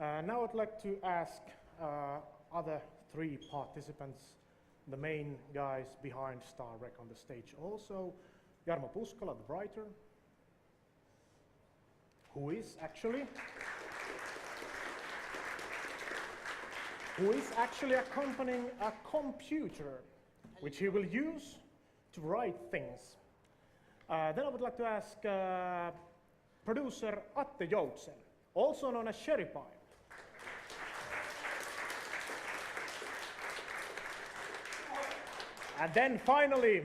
Now I'd like to ask other three participants, the main guys behind Star Rec on the stage also, Jarmo Puskala, the writer, who is actually accompanying a computer, which he will use to write things. Then I would like to ask producer Atte Joutsen, also known as Sherry Pie. And then finally,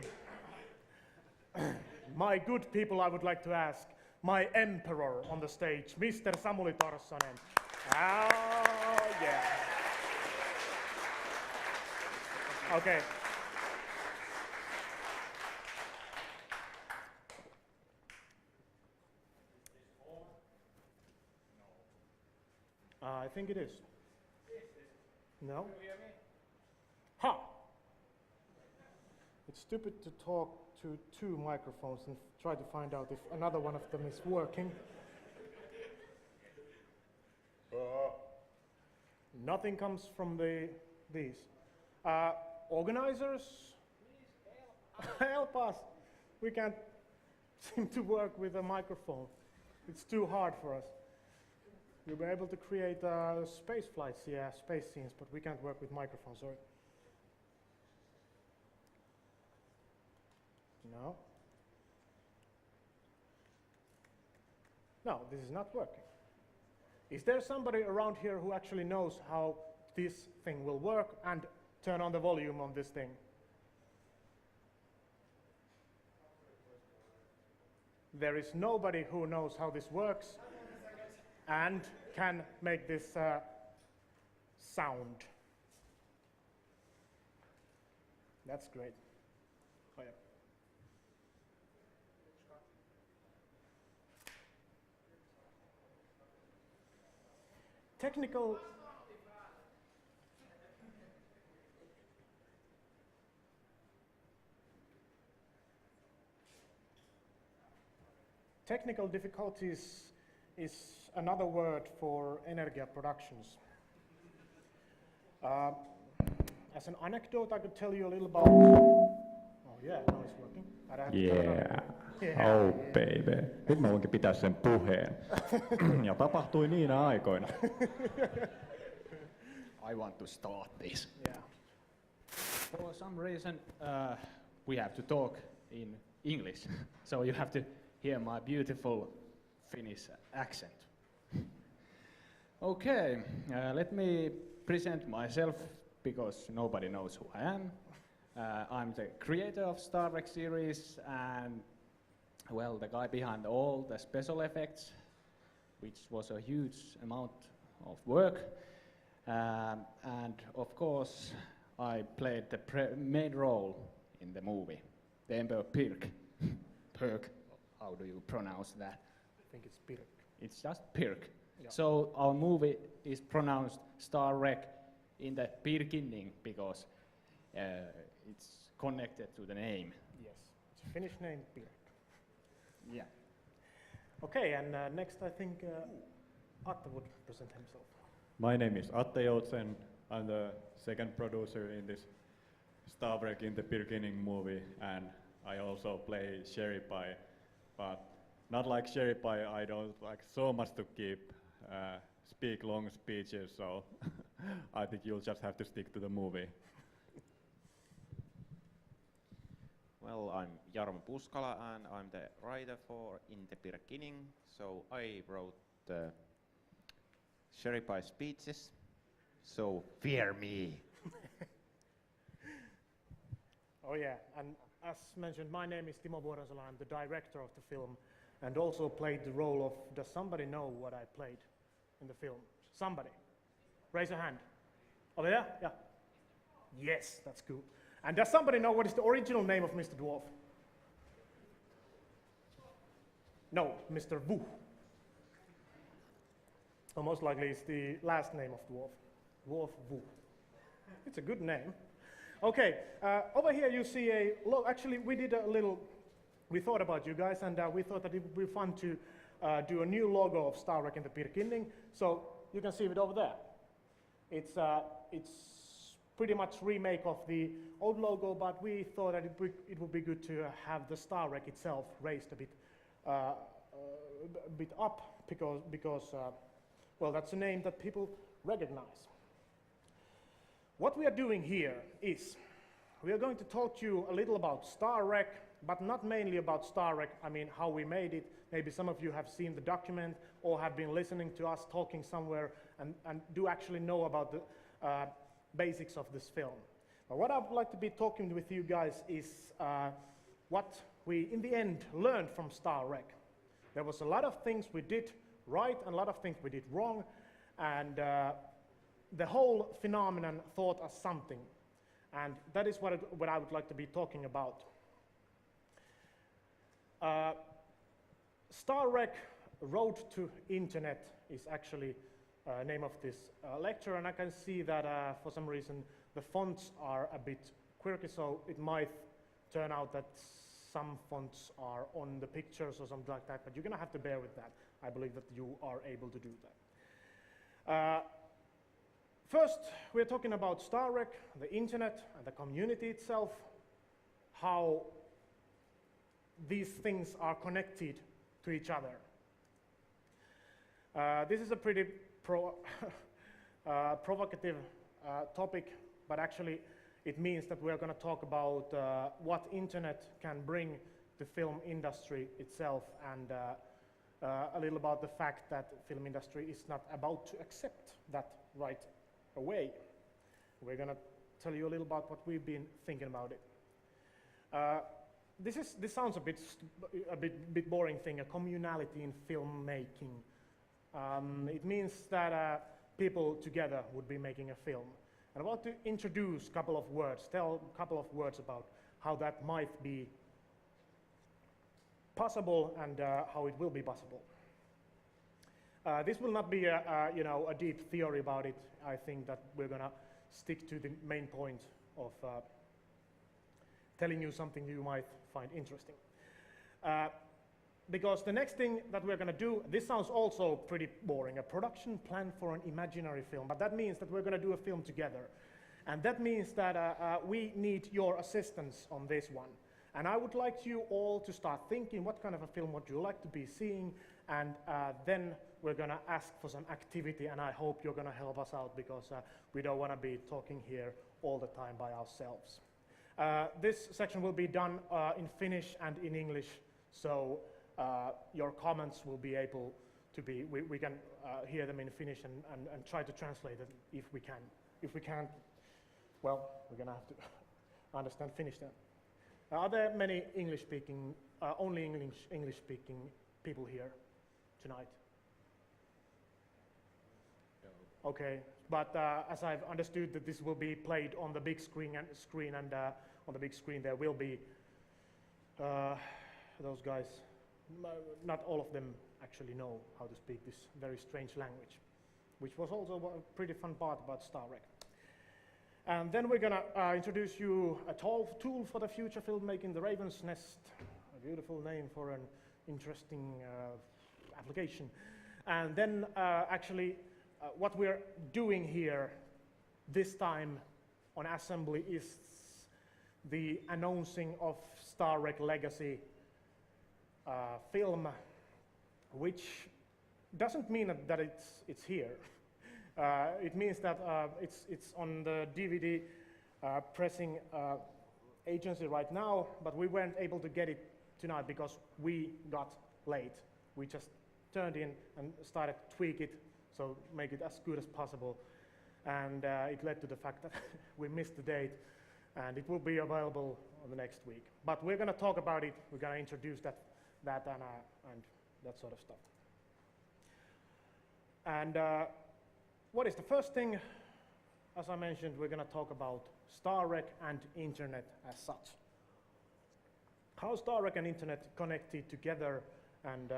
my good people, I would like to ask my emperor on the stage, Mr. Samuli Torssonen. Oh, yeah. Okay. I think it is. No? Ha! It's stupid to talk to two microphones and try to find out if another one of them is working. Nothing comes from these. Organizers, help us. We can't seem to work with a microphone. It's too hard for us. We were able to create space flights, yeah, space scenes, but we can't work with microphones, sorry. No. No, this is not working. Is there somebody around here who actually knows how this thing will work and turn on the volume on this thing? There is nobody who knows how this works and can make this sound. That's great. Oh, yeah. Technical difficulties is another word for Energia Productions. As an anecdote, I could tell you a little about... Oh yeah, now it's working. Yeah. Oh baby. Nyt mä voinkin pitää sen puheen. Ja tapahtui niinä aikoina. I want to start this. Yeah. For some reason, we have to talk in English, so you have to hear my beautiful Finnish accent. Okay, let me present myself because nobody knows who I am. I'm the creator of Star Trek series and, well, the guy behind all the special effects, which was a huge amount of work. And of course, I played the main role in the movie, the Emperor Pirk. Pirk, how do you pronounce that? I think it's Pirk. It's just Pirk. Yeah. So our movie is pronounced Star Trek in the beginning because it's connected to the name. Yes, it's a Finnish name, Pirk. Yeah. Okay, and next I think Atte would present himself. My name is Atte Joutsen. I'm the second producer in this Star Trek in the beginning movie, and I also play Sherry Pie, but not like Sherry Pie, I don't like so much to speak long speeches, so I think you'll just have to stick to the movie. Well, I'm Jarmo Puskala and I'm the writer for In the Beginning, so I wrote the Sherry Pie speeches, so fear me. Oh yeah, and as mentioned, my name is Timo Vuorensola. I'm the director of the film and also played the role of, does somebody know what I played in the film? Somebody? Raise a hand. Over there? Yeah. Yes, that's cool. And does somebody know what is the original name of Mr. Dwarf? No, Mr. Wu. Or most likely it's the last name of Dwarf. Dwarf Wu. It's a good name. Okay, over here you see a actually we did a little, we thought about you guys and we thought that it would be fun to do a new logo of Star Trek in the beginning. So you can see it over there. It's pretty much remake of the old logo, but we thought that it would be good to have the star rack itself raised a bit up because well, that's a name that people recognize. What we are doing here is we are going to talk to you a little about Star Rec, but not mainly about Star Rec, I mean how we made it. Maybe some of you have seen the document or have been listening to us talking somewhere and do actually know about the basics of this film. But what I would like to be talking with you guys is what we in the end learned from Star Rec. There was a lot of things we did right and a lot of things we did wrong, and the whole phenomenon taught us something, and that is what I would like to be talking about. Star Rec Road to Internet is actually name of this lecture, and I can see that for some reason the fonts are a bit quirky, so it might turn out that some fonts are on the pictures or something like that, but you're gonna have to bear with that. I believe that you are able to do that. First, we're talking about Star Rec, the internet, and the community itself, how these things are connected to each other. This is a pretty provocative topic, but actually it means that we're going to talk about what internet can bring to film industry itself, and a little about the fact that film industry is not about to accept that right away. We're going to tell you a little about what we've been thinking about it. This sounds a bit boring thing, a communality in filmmaking. It means that people together would be making a film. And I want to introduce a couple of words, tell a couple of words about how that might be possible and how it will be possible. This will not be a deep theory about it. I think that we're going to stick to the main point of telling you something you might find interesting. Because the next thing that we're going to do, this sounds also pretty boring, a production plan for an imaginary film, but that means that we're going to do a film together. And that means that we need your assistance on this one. And I would like you all to start thinking what kind of a film would you like to be seeing, and then we're going to ask for some activity, and I hope you're going to help us out, because we don't want to be talking here all the time by ourselves. This section will be done in Finnish and in English, so your comments will be able to be, we can hear them in Finnish and try to translate it if we can. If we can't, well, we're going to have to understand Finnish then. Are there many English-speaking, only English-speaking people here tonight? No. Okay, but as I've understood that this will be played on the big screen and on the big screen there will be those guys. Not all of them actually know how to speak this very strange language, which was also a pretty fun part about Star Rec. And then we're going to introduce you a tool for the future filmmaking, the Raven's Nest, a beautiful name for an interesting application. And then actually what we're doing here this time on assembly is the announcing of Star Rec Legacy film, which doesn't mean that it's here. It means that it's on the DVD pressing agency right now, but we weren't able to get it tonight because we got late. We just turned in and started to tweak it, so make it as good as possible. And it led to the fact that we missed the date, and it will be available on the next week. But we're going to talk about it. We're going to introduce that and that sort of stuff. And what is the first thing? As I mentioned, we're going to talk about Star Rec and internet as such. How Star Rec and internet connected together, and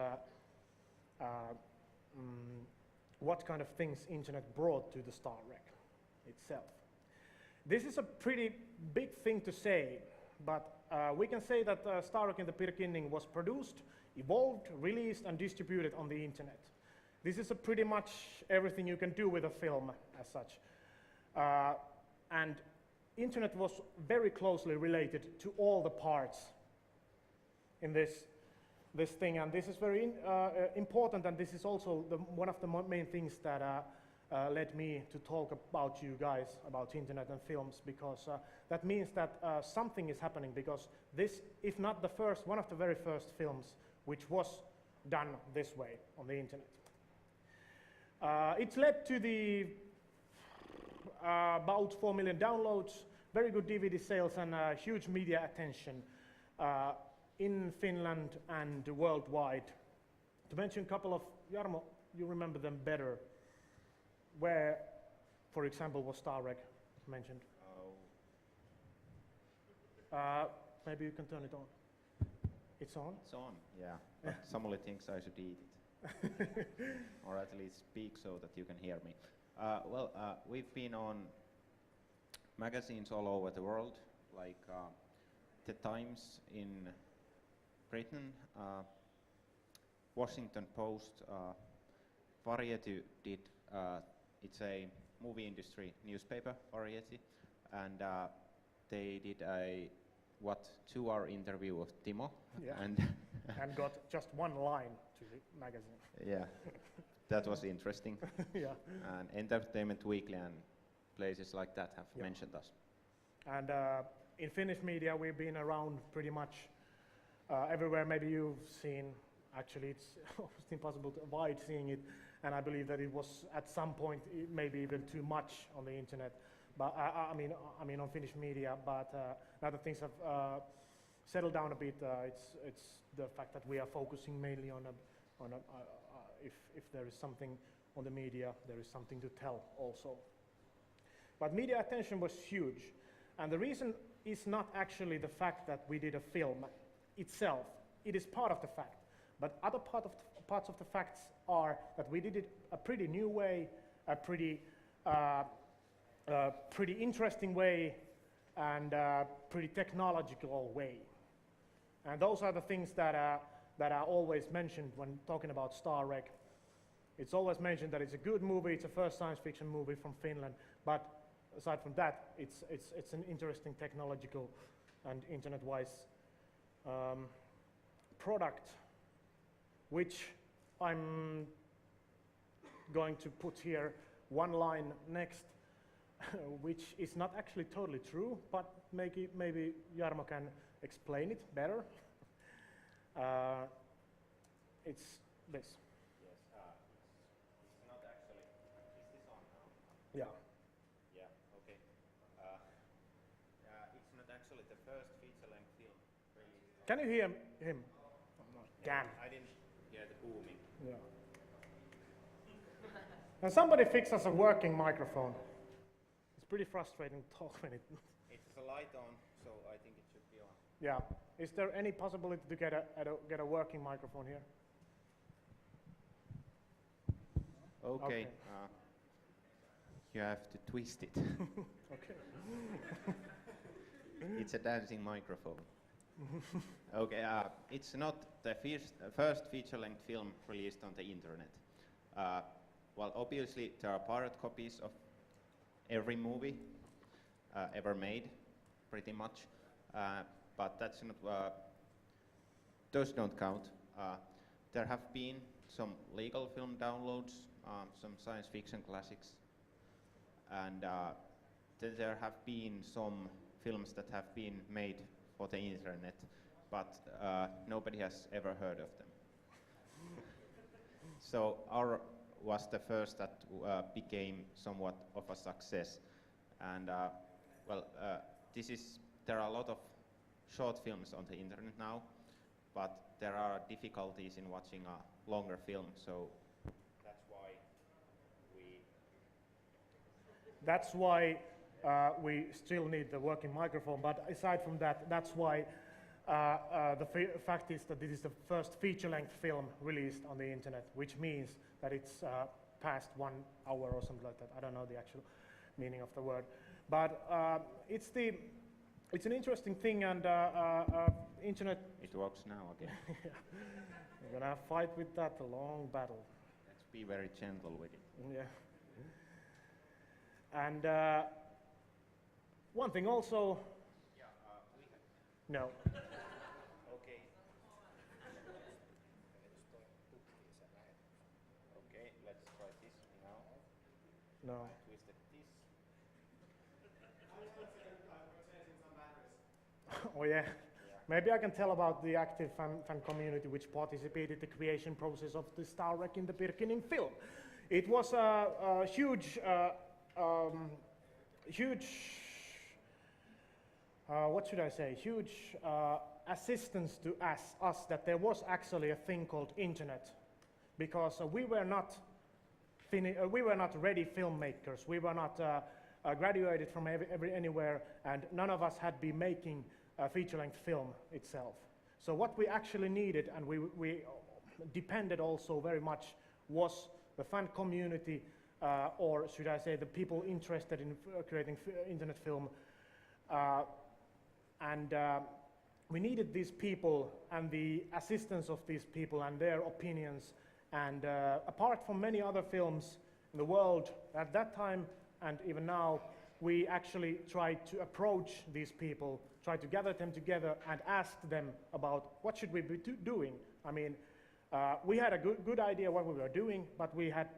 what kind of things internet brought to the Star Rec itself. This is a pretty big thing to say, but we can say that Star Rec in the beginning was produced, evolved, released, and distributed on the internet. This is a pretty much everything you can do with a film as such. And internet was very closely related to all the parts in this thing, and this is very important, and this is also one of the main things that led me to talk about you guys, about internet and films, because that means that something is happening, because this, if not the first, one of the very first films which was done this way on the internet. It led to the about 4 million downloads, very good DVD sales, and huge media attention in Finland and worldwide. To mention a couple of, Jarmo, you remember them better. Where, for example, was Star Trek mentioned? Maybe you can turn it on. It's on? It's on, yeah. But Samuli thinks I should eat it. Or at least speak so that you can hear me. We've been on magazines all over the world, like The Times in Britain, Washington Post, Variety did, it's a movie industry newspaper, Variety, and they did a 2-hour interview of Timo. Yeah. And got just one line to the magazine. Yeah, that was interesting. Yeah. And Entertainment Weekly and places like that have mentioned us. And in Finnish media, we've been around pretty much everywhere. Maybe you've seen, actually it's almost impossible to avoid seeing it, and I believe that it was at some point maybe even too much on the internet. But I mean on Finnish media. But now that things have settled down a bit, it's the fact that we are focusing mainly on if there is something on the media, there is something to tell also. But media attention was huge, and the reason is not actually the fact that we did a film itself. It is part of the fact, but other parts of the facts are that we did it a pretty new way, a pretty interesting way, and pretty technological way. And those are the things that are always mentioned when talking about Star Trek. It's always mentioned that it's a good movie, it's a first science fiction movie from Finland, but aside from that, it's an interesting technological and internet-wise product, which I'm going to put here one line next, which is not actually totally true, but maybe Jarmo can explain it better. It's this. Yes, it's not actually. Is this on now? Yeah. Yeah. Okay. It's not actually the first feature-length film released. Can you hear him? Damn. I didn't hear the booming. Yeah. And somebody fix us a working microphone. It's pretty frustrating to talk when it. It's a light on, so I think it should be on. Yeah. Is there any possibility to get a working microphone here? Okay. You have to twist it. Okay. It's a dancing microphone. Okay. It's not the first feature-length film released on the internet. Well, obviously there are pirate copies of every movie ever made, pretty much. But that's not. Those don't count. There have been some legal film downloads, some science fiction classics, and then there have been some films that have been made for the internet, but nobody has ever heard of them. So our was the first that became somewhat of a success, and there are a lot of short films on the internet now, but there are difficulties in watching a longer film, so that's why we still need the working microphone. But aside from that, that's why the fact is that this is the first feature-length film released on the internet, which means that it's past 1 hour or something like that. I don't know the actual meaning of the word, but it's an interesting thing, and internet. It works now again. We're gonna fight with that, a long battle. Let's be very gentle with it. Yeah. And one thing also. Yeah, we have. No. Okay. Okay, let's try this now. No. I twisted this. Oh yeah. Maybe I can tell about the active fan community which participated in the creation process of the Star Trek in the beginning film. It was a huge, what should I say, huge assistance to us that there was actually a thing called internet, because we were not ready filmmakers. We were not graduated from anywhere, and none of us had been making a feature-length film itself. So what we actually needed, and we depended also very much, was the fan community, or should I say the people interested in creating internet film. We needed these people and the assistance of these people and their opinions. And apart from many other films in the world at that time and even now, we actually tried to approach these people, try to gather them together and ask them about what should we be doing. I mean, we had a good idea what we were doing, but we had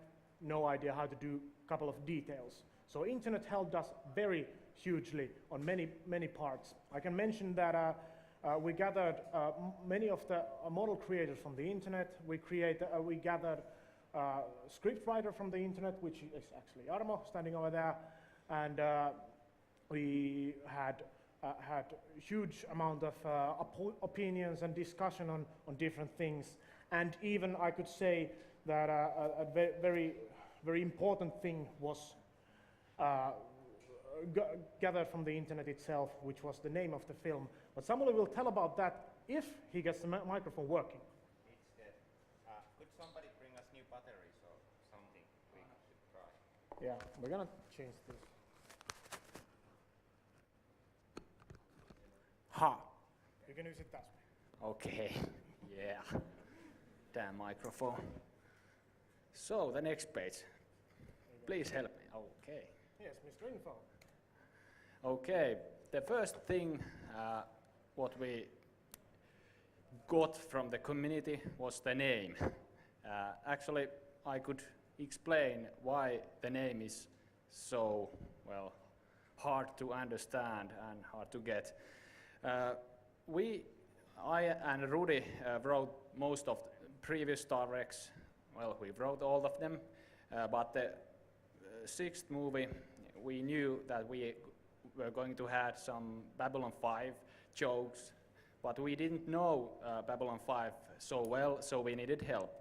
no idea how to do a couple of details. So internet helped us very hugely on many parts. I can mention that we gathered many of the model creators from the internet. We gathered scriptwriter from the internet, which is actually Jarmo standing over there, and we had huge amount of opinions and discussion on different things. And even I could say that a very important thing was gathered from the internet itself, which was the name of the film. But Samuli will tell about that if he gets the microphone working. It's dead. Could somebody bring us new batteries or something? We should try. Yeah, we're gonna change this. Ha! You can use it that way. Okay, yeah. Damn microphone. So, the next page. Please help me. Okay. Yes, Mr. Info. Okay, the first thing what we got from the community was the name. Actually, I could explain why the name is so, well, hard to understand and hard to get. I and Rudy wrote most of the previous Star Treks. Well, we wrote all of them, but the sixth movie, we knew that we were going to have some Babylon 5 jokes, but we didn't know Babylon 5 so well, so we needed help.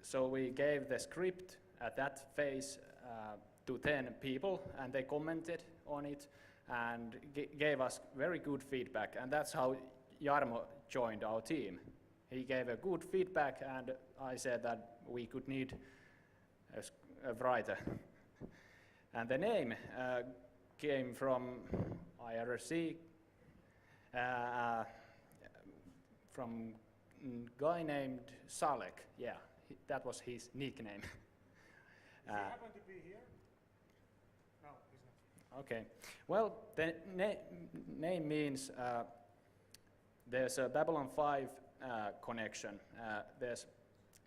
So we gave the script at that phase to 10 people, and they commented on it and gave us very good feedback, and that's how Jarmo joined our team. He gave a good feedback, and I said that we could need a writer. And the name came from IRC, from a guy named Salek. Yeah, that was his nickname. Does he happen to be here? No, he's not. Okay. Well, the name means there's a Babylon 5 connection. There's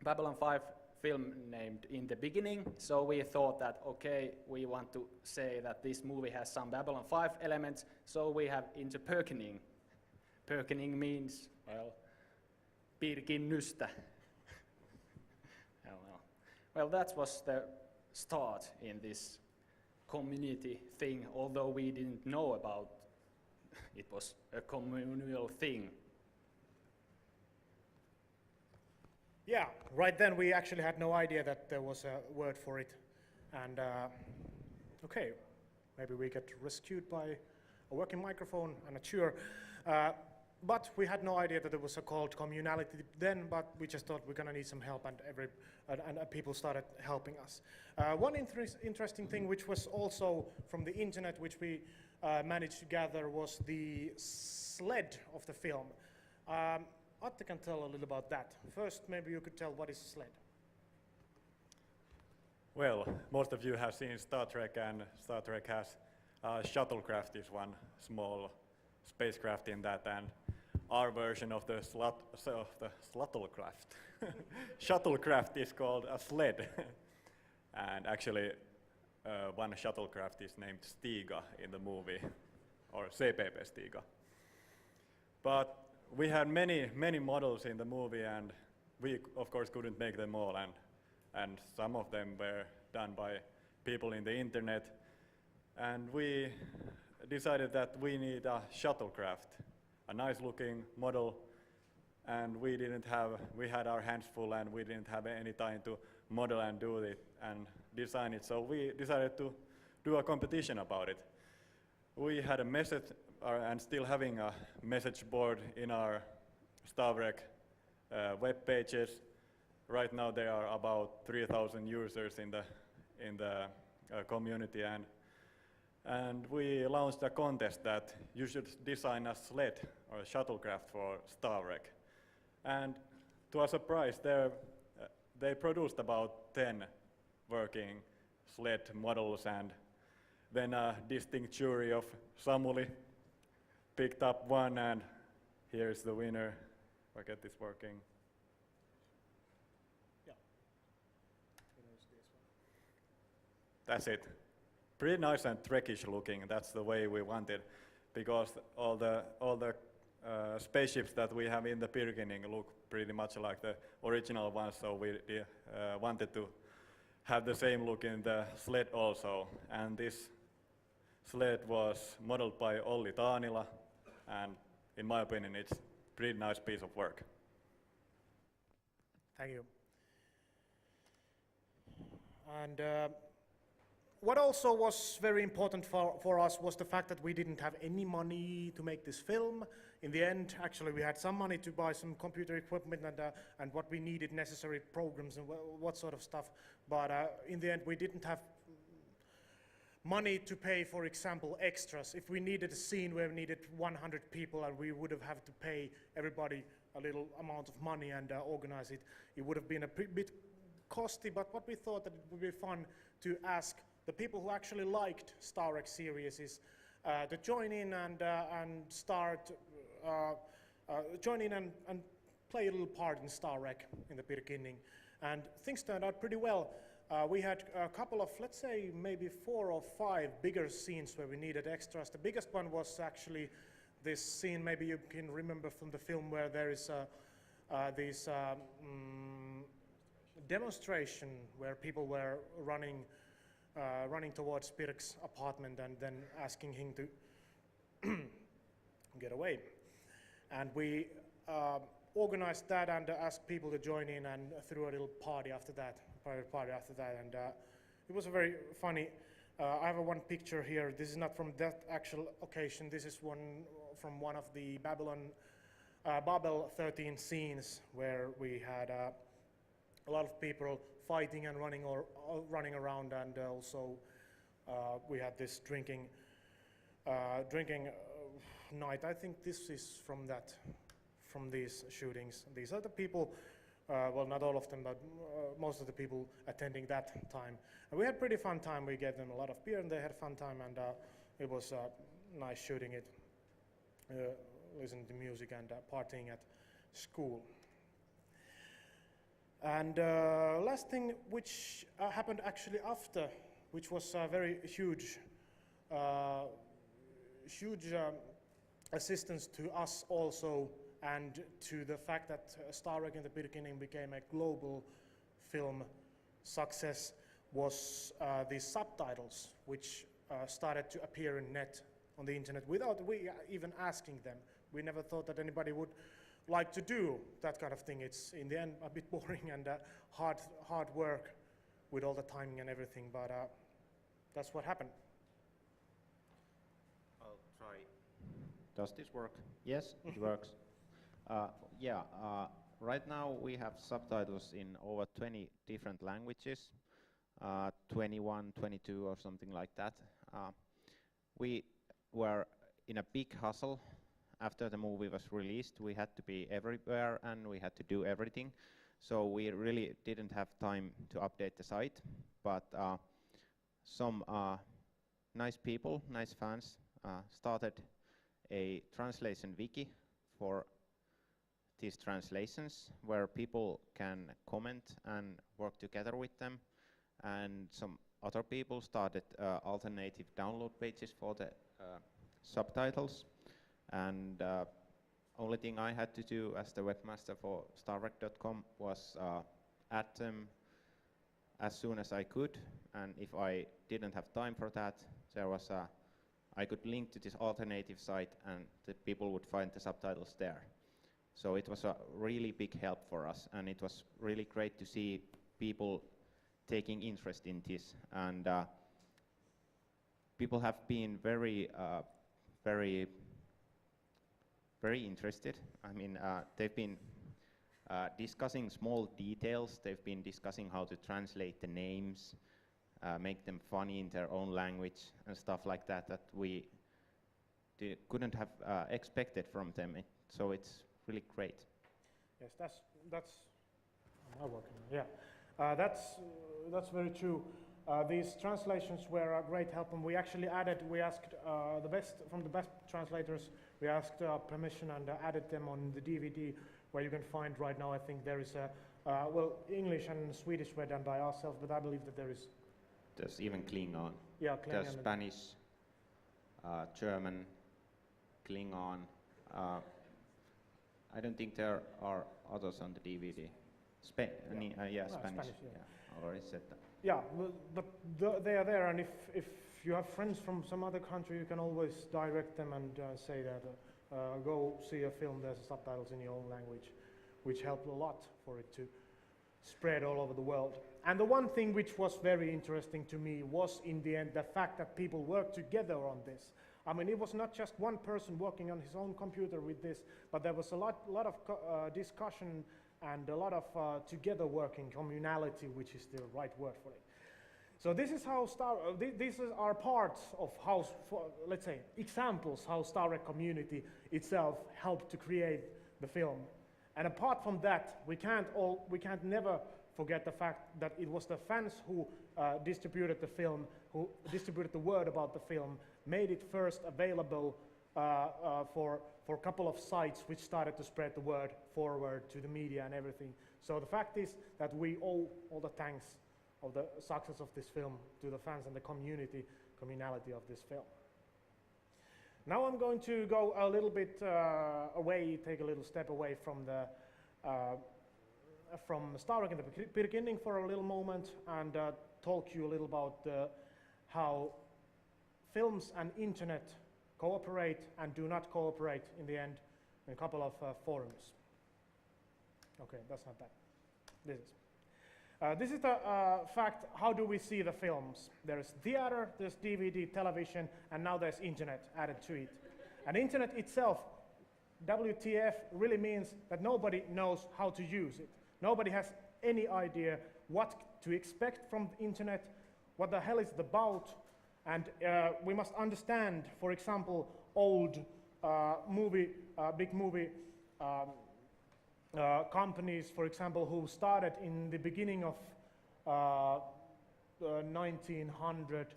Babylon 5 film named In the Beginning, so we thought that, okay, we want to say that this movie has some Babylon 5 elements, so we have In the Beginning. Beginning means, well, pirkinnystä. Well, that was the start in this community thing, although we didn't know about it was a communal thing. Yeah, right then we actually had no idea that there was a word for it. And okay, maybe we get rescued by a working microphone, I'm not sure. But we had no idea that it was called communality then, but we just thought we're gonna need some help, and people started helping us. One interesting thing which was also from the internet, which we managed to gather, was the sled of the film. Atte can tell a little about that. First, maybe you could tell what is sled. Well, most of you have seen Star Trek, and Star Trek has shuttlecraft is one small spacecraft in that, and our version of the shuttlecraft is called a sled. And actually, one shuttlecraft is named Stiga in the movie, or CPP Stiga. But we had many models in the movie, and we of course couldn't make them all, and some of them were done by people in the internet. And we decided that we need a shuttlecraft, a nice looking model, and we had our hands full and we didn't have any time to model and do it and design it, so we decided to do a competition about it. We had a message, and still having a message board in our Stavrek web pages. Right now there are about 3,000 users in the community, and we launched a contest that you should design a sled or a shuttlecraft for Stavrek. And to our surprise, they produced about 10 working sled models, and then a distinct jury of Samuli picked up one, and here's the winner. If I get this working. Yeah. That's it. Pretty nice and Trekish looking. That's the way we wanted, because all the spaceships that we have in the beginning look pretty much like the original ones, so we wanted to have the same look in the sled also. And this sled was modeled by Olli Taanila, and in my opinion it's a pretty nice piece of work. Thank you. And what also was very important for us was the fact that we didn't have any money to make this film. In the end, actually, we had some money to buy some computer equipment and what we needed, necessary programs and what sort of stuff. But in the end, we didn't have money to pay, for example, extras. If we needed a scene where we needed 100 people and we would have had to pay everybody a little amount of money and organize it, it would have been a bit costly. But what we thought that it would be fun to ask the people who actually liked Star Trek series is to join in and start join in and play a little part in Star Trek in the beginning. And things turned out pretty well. We had a couple of, let's say, maybe 4 or 5 bigger scenes where we needed extras. The biggest one was actually this scene, maybe you can remember from the film, where there is this demonstration where people were running towards Pirk's apartment and then asking him to get away. And we organized that and asked people to join in and threw a little party after that, private party after that, and it was a very funny. I have one picture here. This is not from that actual occasion. This is one from one of the Babel 13 scenes where we had a lot of people fighting and running around, and also we had this drinking night. I think this is from these shootings. These are the people, well, not all of them, but most of the people attending that time. And we had pretty fun time. We gave them a lot of beer and they had fun time, and it was nice shooting it, listening to music and partying at school. And last thing which happened actually after, which was a very huge assistance to us also, and to the fact that Star Trek in the beginning became a global film success, was the subtitles, which started to appear in net on the internet without we even asking them. We never thought that anybody would like to do that kind of thing. It's in the end a bit boring and hard work with all the timing and everything, but that's what happened. I'll try. Does this work? Yes, it works. Right now we have subtitles in over 20 different languages, 21, 22 or something like that. We were in a big hustle. After the movie was released, we had to be everywhere and we had to do everything. So we really didn't have time to update the site, but some nice people, nice fans, started a translation wiki for these translations where people can comment and work together with them, and some other people started alternative download pages for the subtitles, and only thing I had to do as the webmaster for StarWreck.com was add them as soon as I could, and if I didn't have time for that, there was I could link to this alternative site and the people would find the subtitles there. So it was a really big help for us, and it was really great to see people taking interest in this, and people have been very interested. I mean, they've been discussing small details. They've been discussing how to translate the names, make them funny in their own language and stuff like that that we couldn't have expected from them. So it's really great. Yes, that's am I working? Yeah, that's very true. These translations were a great help, and we actually asked the best translators. We asked permission and added them on the DVD, where you can find right now. I think there is well, English and Swedish were done by ourselves, but I believe that there's even Klingon. Yeah, Klingon. There's Spanish, German, Klingon. I don't think there are others on the DVD. Spanish. Yeah. Spanish, yeah. I already said that. Yeah, but they are there, and if you have friends from some other country, you can always direct them and say that go see a film, there's subtitles in your own language, which helped a lot for it to spread all over the world. And the one thing which was very interesting to me was, in the end, the fact that people worked together on this. I mean, it was not just one person working on his own computer with this, but there was a lot of discussion and a lot of together working, communality, which is the right word for it. So this is how these are parts of how, let's say, examples how Star Trek community itself helped to create the film. And apart from that, we can't never forget the fact that it was the fans who distributed the film, who distributed the word about the film, made it first available for a couple of sites, which started to spread the word forward to the media and everything. So the fact is that we owe all the thanks of the success of this film to the fans and the communality of this film. Now I'm going to go a little bit away, take a little step away from Star Trek in the beginning for a little moment, and talk you a little about how films and internet cooperate and do not cooperate in the end in a couple of forums. Okay, that's not bad. This is the fact, how do we see the films? There's theater, there's DVD, television, and now there's internet added to it. And internet itself, WTF, really means that nobody knows how to use it. Nobody has any idea what to expect from the internet, what the hell is it about, and we must understand, for example, old big movie companies, for example, who started in the beginning of 1900,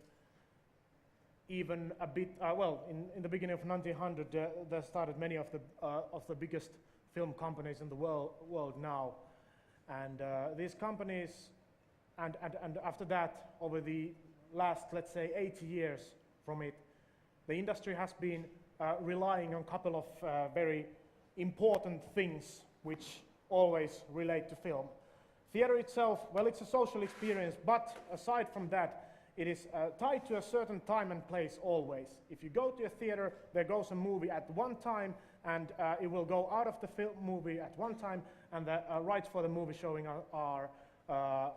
even a bit, well, in the beginning of 1900, there started many of the biggest film companies in the world now. And these companies, and after that, over the last, let's say, 80 years from it, the industry has been relying on a couple of very important things which always relate to film. Theater itself, well, it's a social experience, but aside from that, it is tied to a certain time and place always. If you go to a theater, there goes a movie at one time, and it will go out of the film movie at one time, and the rights for the movie showing are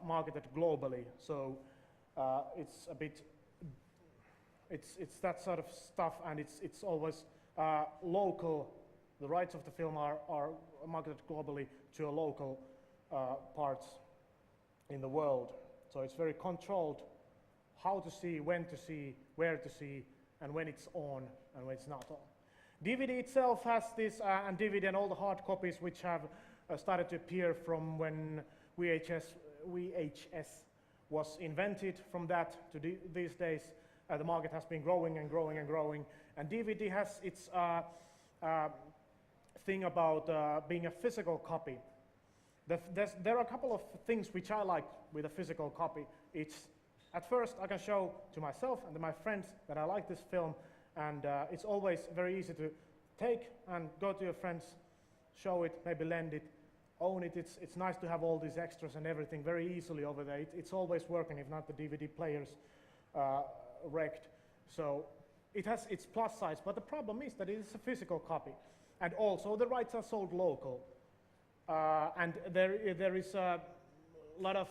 marketed globally. So it's a bit, it's that sort of stuff, and it's always local. The rights of the film are marketed globally to a local parts in the world. So it's very controlled how to see, when to see, where to see, and when it's on and when it's not on. DVD itself has this, and DVD and all the hard copies which have started to appear from when VHS was invented. From that to these days, the market has been growing and growing and growing. And DVD has its thing about being a physical copy. There are a couple of things which I like with a physical copy. It's, at first, I can show to myself and to my friends that I like this film, and it's always very easy to take and go to your friends, show it, maybe lend it, own it. It's nice to have all these extras and everything very easily over there. It's always working, if not the DVD player's wrecked. So it has its plus sides, but the problem is that it is a physical copy. And also the rights are sold local. And there is a lot of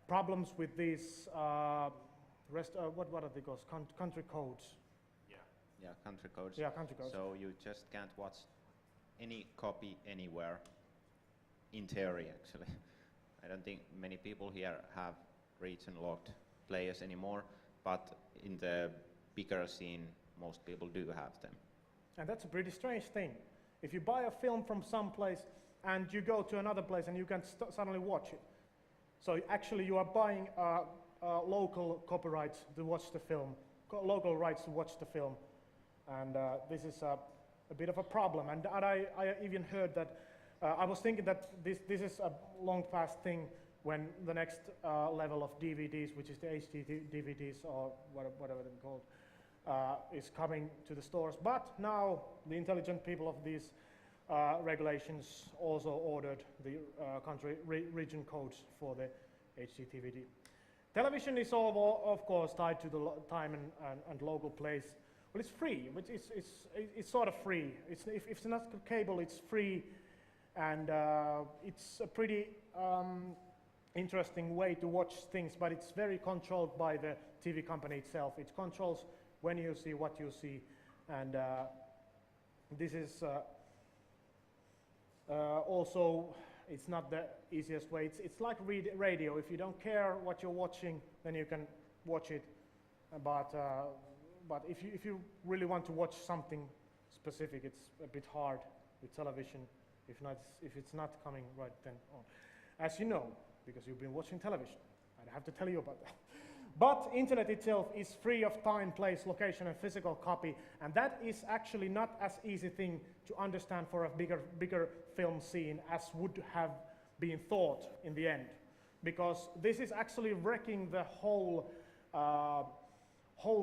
problems with these what are they called? Country codes. Yeah, country codes. Yeah, country codes. So you just can't watch any copy anywhere in theory, actually. I don't think many people here have region-locked players anymore, but in the bigger scene, most people do have them. And that's a pretty strange thing. If you buy a film from some place and you go to another place and you can suddenly watch it. So actually you are buying local copyrights to watch the film, local rights to watch the film. And this is a bit of a problem. And I even heard that, I was thinking that this is a long past thing when the next level of DVDs, which is the HD DVDs or whatever they're called, is coming to the stores. But now the intelligent people of these regulations also ordered the country region codes for the HD DVD. Television is of course tied to the time and local place. Well, it's free, but it's sort of free. If it's not cable, it's free, and it's a pretty interesting way to watch things, but it's very controlled by the TV company itself. It controls when you see, what you see, and this is also, it's not the easiest way. It's like radio. If you don't care what you're watching, then you can watch it, but if you really want to watch something specific, it's a bit hard with television if it's not coming right then on. As you know, because you've been watching television, I don't have to tell you about that. But internet itself is free of time, place, location, and physical copy, and that is actually not as easy thing to understand for a bigger film scene as would have been thought in the end, because this is actually wrecking the whole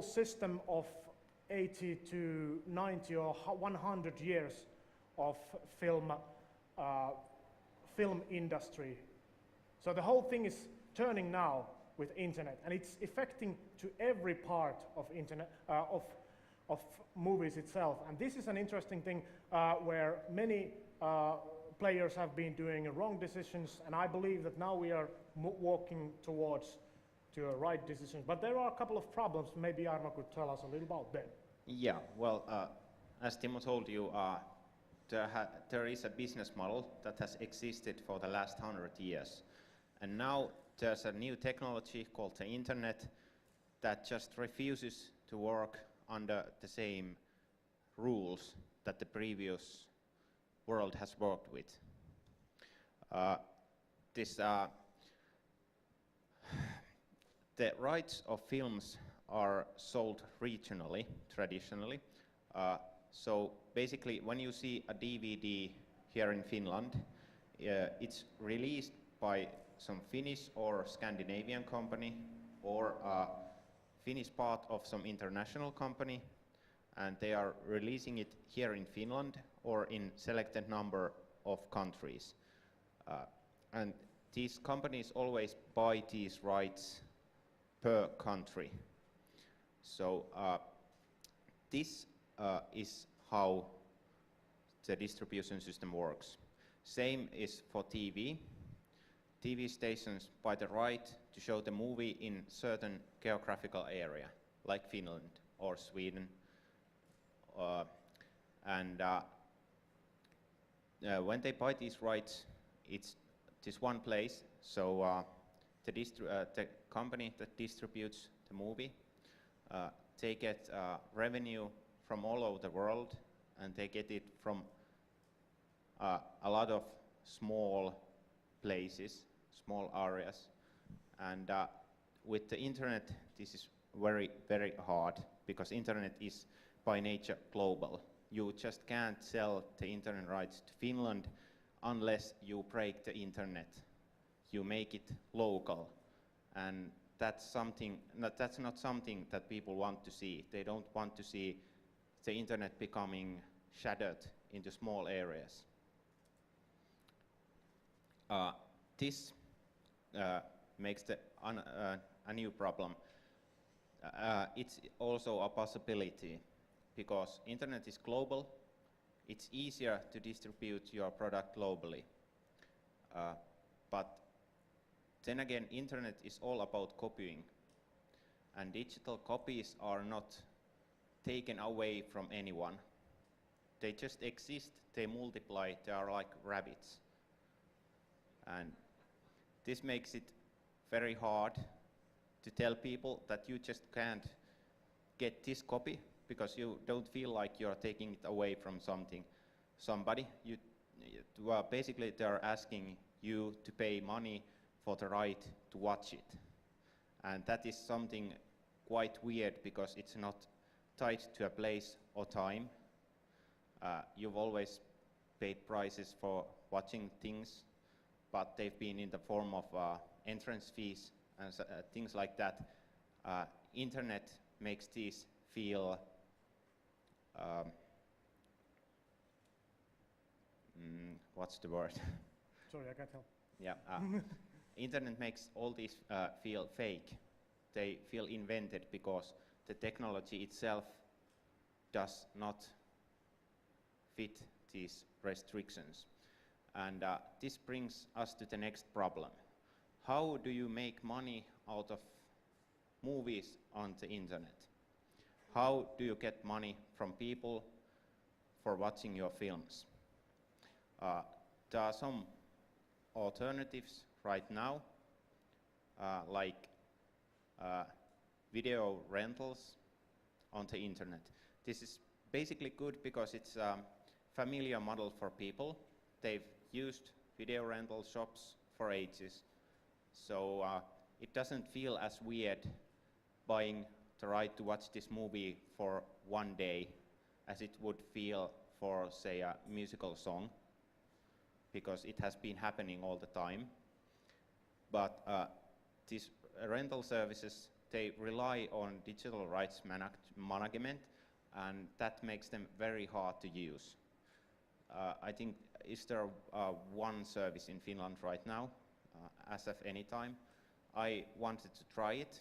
system of 80 to 90 or 100 years of film industry. So the whole thing is turning now with internet, and it's affecting to every part of internet of movies itself. And this is an interesting thing where many players have been doing wrong decisions, and I believe that now we are walking towards to a right decision. But there are a couple of problems. Maybe Jarmo could tell us a little about them. Yeah, well, as Timo told you, there is a business model that has existed for the last 100 years. And now there's a new technology called the internet that just refuses to work under the same rules that the previous world has worked with. The rights of films are sold regionally, traditionally. So basically, when you see a DVD here in Finland, it's released by some Finnish or Scandinavian company or a Finnish part of some international company, and they are releasing it here in Finland or in selected number of countries. And these companies always buy these rights per country. So this is how the distribution system works. Same is for TV. TV stations buy the right to show the movie in certain geographical area, like Finland or Sweden. When they buy these rights, it's this one place. So the company that distributes the movie, they get revenue from all over the world, and they get it from a lot of small places, small areas, and with the internet this is very, very hard, because internet is by nature global. You just can't sell the internet rights to Finland unless you break the internet. You make it local, and that's not something that people want to see. They don't want to see the internet becoming shattered into small areas. This makes a new problem. It's also a possibility, because internet is global. It's easier to distribute your product globally. But then again, internet is all about copying, and digital copies are not taken away from anyone. They just exist, they multiply, they are like rabbits. And this makes it very hard to tell people that you just can't get this copy because you don't feel like you're taking it away from somebody. Basically they're asking you to pay money for the right to watch it. And that is something quite weird, because it's not tied to a place or time. You've always paid prices for watching things, but they've been in the form of entrance fees and things like that. Internet makes these feel what's the word? Sorry, I can't help. Yeah, internet makes all these feel fake. They feel invented because the technology itself does not fit these restrictions. And this brings us to the next problem. How do you make money out of movies on the internet? How do you get money from people for watching your films? There are some alternatives right now, like video rentals on the internet. This is basically good because it's a familiar model for people. They've used video rental shops for ages, so it doesn't feel as weird buying the right to watch this movie for one day as it would feel for, say, a musical song, because it has been happening all the time. But these rental services, they rely on digital rights management, and that makes them very hard to use. I think, is there one service in Finland right now, as of any time? I wanted to try it,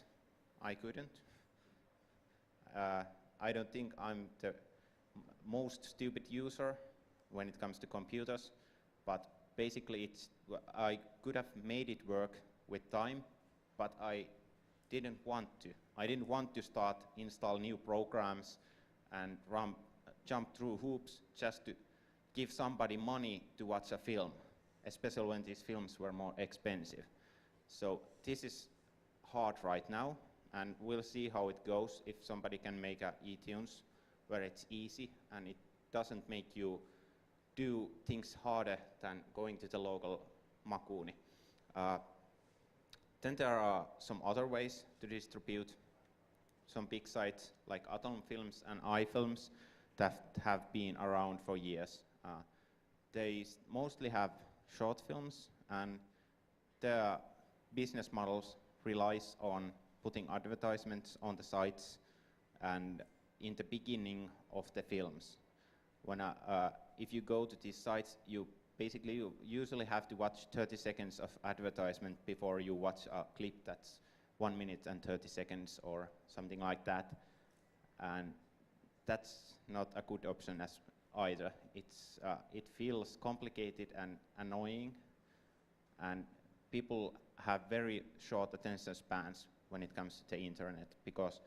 I couldn't. I don't think I'm the most stupid user when it comes to computers, but basically I could have made it work with time, but I didn't want to. I didn't want to install new programs and jump through hoops just to give somebody money to watch a film, especially when these films were more expensive. So this is hard right now, and we'll see how it goes if somebody can make a eTunes where it's easy and it doesn't make you do things harder than going to the local makuuni. Then there are some other ways to distribute. Some big sites like Atom Films and iFilms that have been around for years. They mostly have short films, and their business models relies on putting advertisements on the sites and in the beginning of the films. When if you go to these sites, you usually have to watch 30 seconds of advertisement before you watch a clip that's 1 minute and 30 seconds or something like that. And that's not a good option either. It feels complicated and annoying, and people have very short attention spans when it comes to the internet, because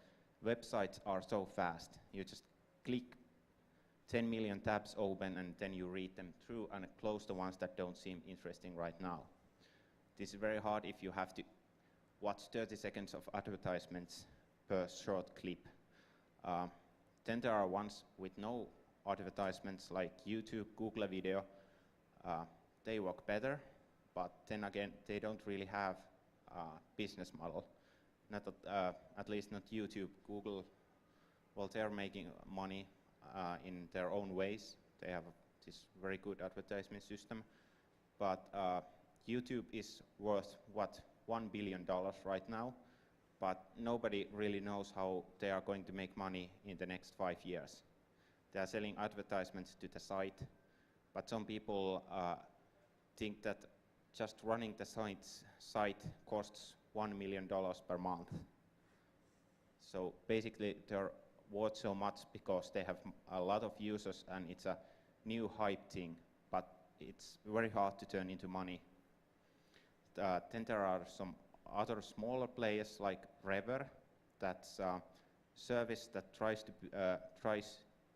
websites are so fast. You just click 10 million tabs open and then you read them through and close the ones that don't seem interesting right now. This is very hard if you have to watch 30 seconds of advertisements per short clip. Then there are ones with no advertisements like YouTube, Google Video, they work better, but then again, they don't really have a business model. Not at least not YouTube, Google. Well, they're making money in their own ways. They have this very good advertisement system, but YouTube is worth what, $1 billion right now, but nobody really knows how they are going to make money in the next 5 years. They are selling advertisements to the site, but some people think that just running the site costs $1 million per month. So basically they're worth so much because they have a lot of users and it's a new hype thing, but it's very hard to turn into money. Then there are some other smaller players like Rever. That's a service that tries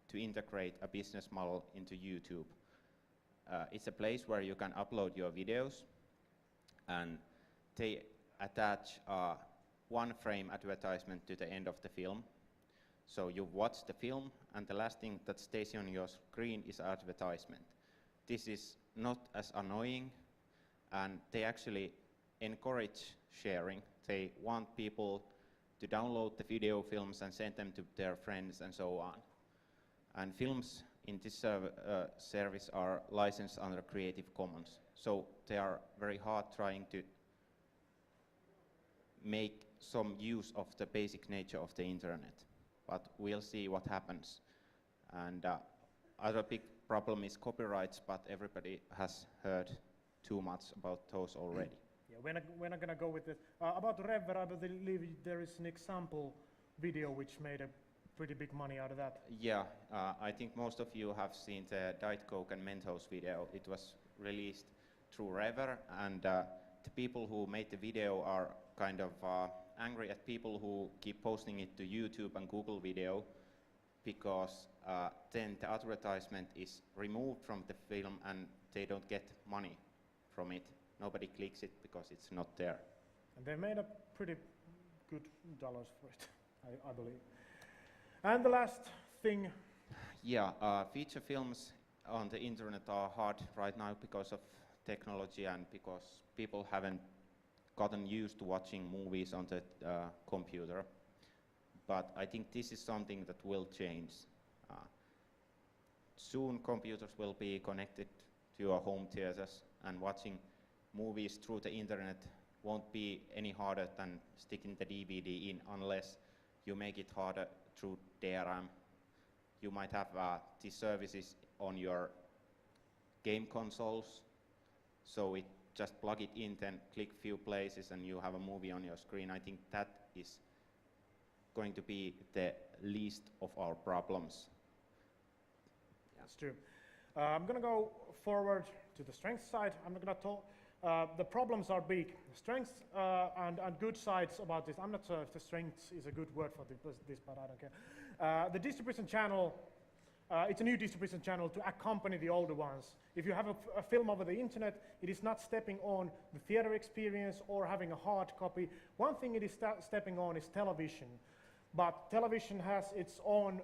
to integrate a business model into YouTube. It's a place where you can upload your videos and they attach a one-frame advertisement to the end of the film. So you watch the film and the last thing that stays on your screen is advertisement. This is not as annoying and they actually encourage sharing. They want people to download the video films and send them to their friends and so on. And films in this service are licensed under Creative Commons. So they are very hard trying to make some use of the basic nature of the internet. But we'll see what happens. And other big problem is copyrights, but everybody has heard too much about those already. Yeah, we're not gonna go with it. About Rever, I believe there is an example video which made a pretty big money out of that. Yeah, I think most of you have seen the Diet Coke and Mentos video. It was released through Rever, and the people who made the video are kind of angry at people who keep posting it to YouTube and Google Video, because then the advertisement is removed from the film and they don't get money from it. Nobody clicks it because it's not there. And they made a pretty good dollars for it, I believe. And the last thing. Yeah, feature films on the internet are hard right now because of technology and because people haven't gotten used to watching movies on the computer. But I think this is something that will change. Soon computers will be connected to your home theaters, and watching movies through the internet won't be any harder than sticking the DVD in, unless you make it harder through DRM. You might have these services on your game consoles, so it just plug it in, then click few places and you have a movie on your screen. I think that is going to be the least of our problems. That's true. I'm going to go forward to the strength side. I'm not going to talk. The problems are big. Strengths and good sides about this. I'm not sure if the strengths is a good word for this, but I don't care. The distribution channel, it's a new distribution channel to accompany the older ones. If you have a film over the internet, it is not stepping on the theater experience or having a hard copy. One thing it is stepping on is television. But television has its own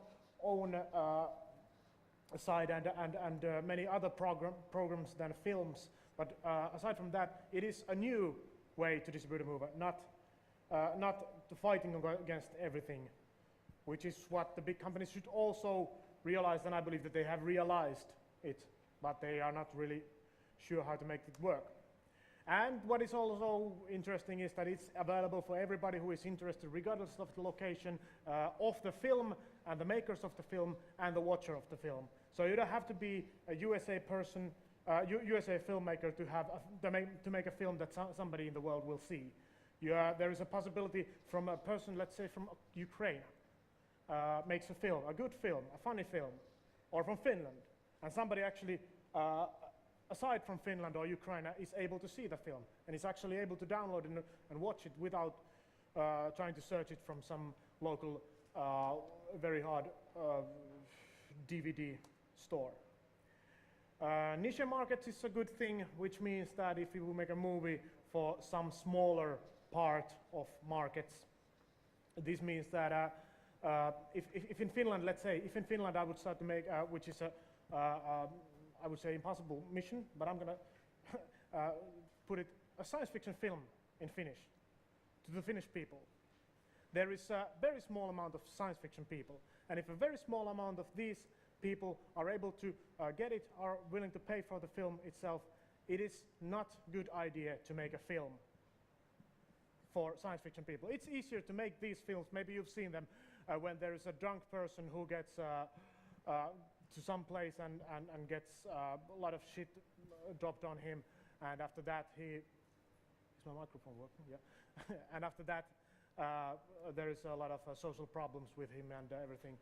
side and many other programs than films. But aside from that, it is a new way to distribute a movie, not fighting against everything, which is what the big companies should also realize, and I believe that they have realized it, but they are not really sure how to make it work. And what is also interesting is that it's available for everybody who is interested, regardless of the location of the film and the makers of the film and the watcher of the film. So you don't have to be a USA person, USA filmmaker to make a film that somebody in the world will see. There is a possibility from a person, let's say from Ukraine, makes a film, a good film, a funny film, or from Finland, and somebody actually aside from Finland or Ukraine is able to see the film and is actually able to download it and watch it without trying to search it from some local very hard DVD store. Niche markets is a good thing, which means that if you make a movie for some smaller part of markets, this means that if in Finland, let's say, if in Finland I would start to make, which is I would say, impossible mission, but I'm going to put it a science fiction film in Finnish to the Finnish people. There is a very small amount of science fiction people, and if a very small amount of these people are able to get it, are willing to pay for the film itself, it is not a good idea to make a film for science fiction people. It's easier to make these films, maybe you've seen them, when there is a drunk person who gets to some place and gets a lot of shit dropped on him, and after that is my microphone working? Yeah. And after that there is a lot of social problems with him and everything.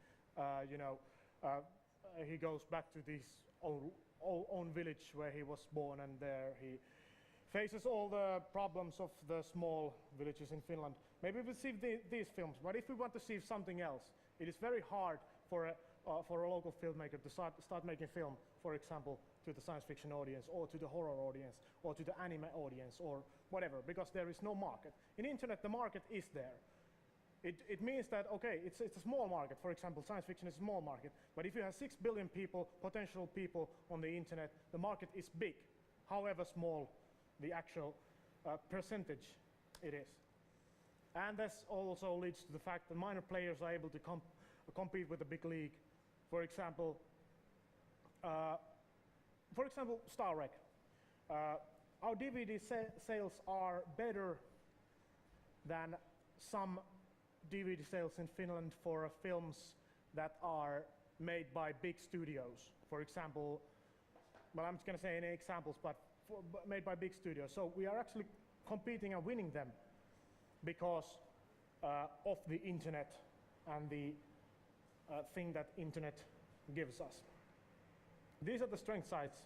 He goes back to his own village where he was born, and there he faces all the problems of the small villages in Finland. Maybe we'll see these films, but if we want to see something else, it is very hard for a local filmmaker to start making film, for example, to the science fiction audience, or to the horror audience, or to the anime audience, or whatever, because there is no market. In internet, the market is there. It means that, okay, it's a small market. For example, science fiction is a small market, but if you have 6 billion people, potential people on the internet, the market is big, however small the actual percentage it is. And this also leads to the fact that minor players are able to compete with the big league. For example, Star Trek. Our DVD sales are better than some DVD sales in Finland for films that are made by big studios. For example, well, I'm just going to say any examples, but made by big studios. So we are actually competing and winning them because of the internet and the thing that internet gives us. These are the strength sides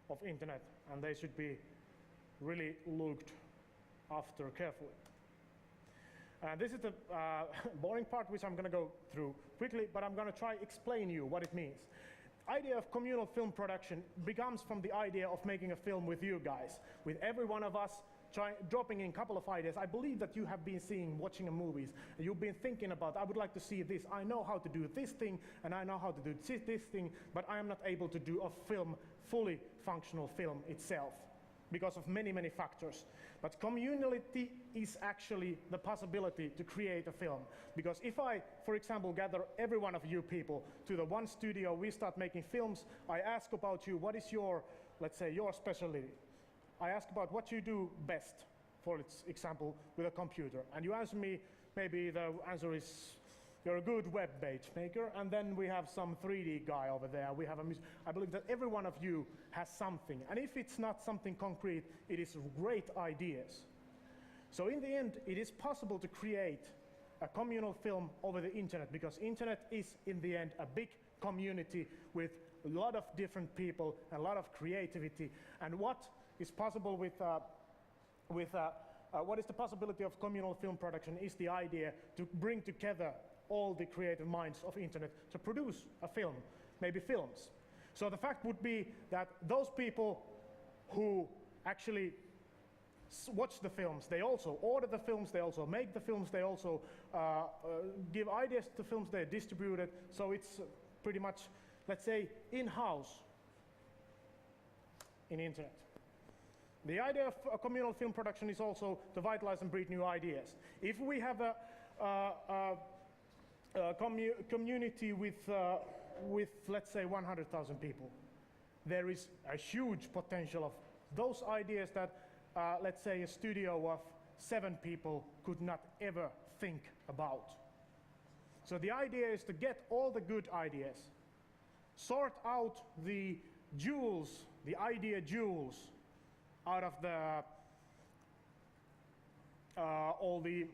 of internet, and they should be really looked after carefully. This is the boring part, which I'm going to go through quickly, but I'm going to try explain you what it means. Idea of communal film production becomes from the idea of making a film with you guys, with every one of us dropping in a couple of ideas. I believe that you have been watching movies, and you've been thinking about, I would like to see this, I know how to do this thing, and I know how to do this thing, but I am not able to do a film, fully functional film itself, because of many, many factors. But communality is actually the possibility to create a film. Because if I, for example, gather every one of you people to the one studio, we start making films, I ask about you, what is your, let's say, your specialty? I ask about what you do best, for example, with a computer. And you answer me, maybe the answer is, you're a good web page maker, and then we have some 3D guy over there. We have I believe that every one of you has something. And if it's not something concrete, it is great ideas. So in the end, it is possible to create a communal film over the internet, because internet is, in the end, a big community with a lot of different people, and a lot of creativity. And what is possible what is the possibility of communal film production is the idea to bring together all the creative minds of internet to produce a film, maybe films. So the fact would be that those people who actually watch the films, they also order the films, they also make the films, they also give ideas to films, they distribute it. So it's pretty much, let's say, in-house in internet. The idea of a communal film production is also to vitalize and breed new ideas. If we have a community with, let's say, 100,000 people, there is a huge potential of those ideas that, let's say, a studio of 7 people could not ever think about. So the idea is to get all the good ideas, sort out the jewels, the idea jewels, out of the all the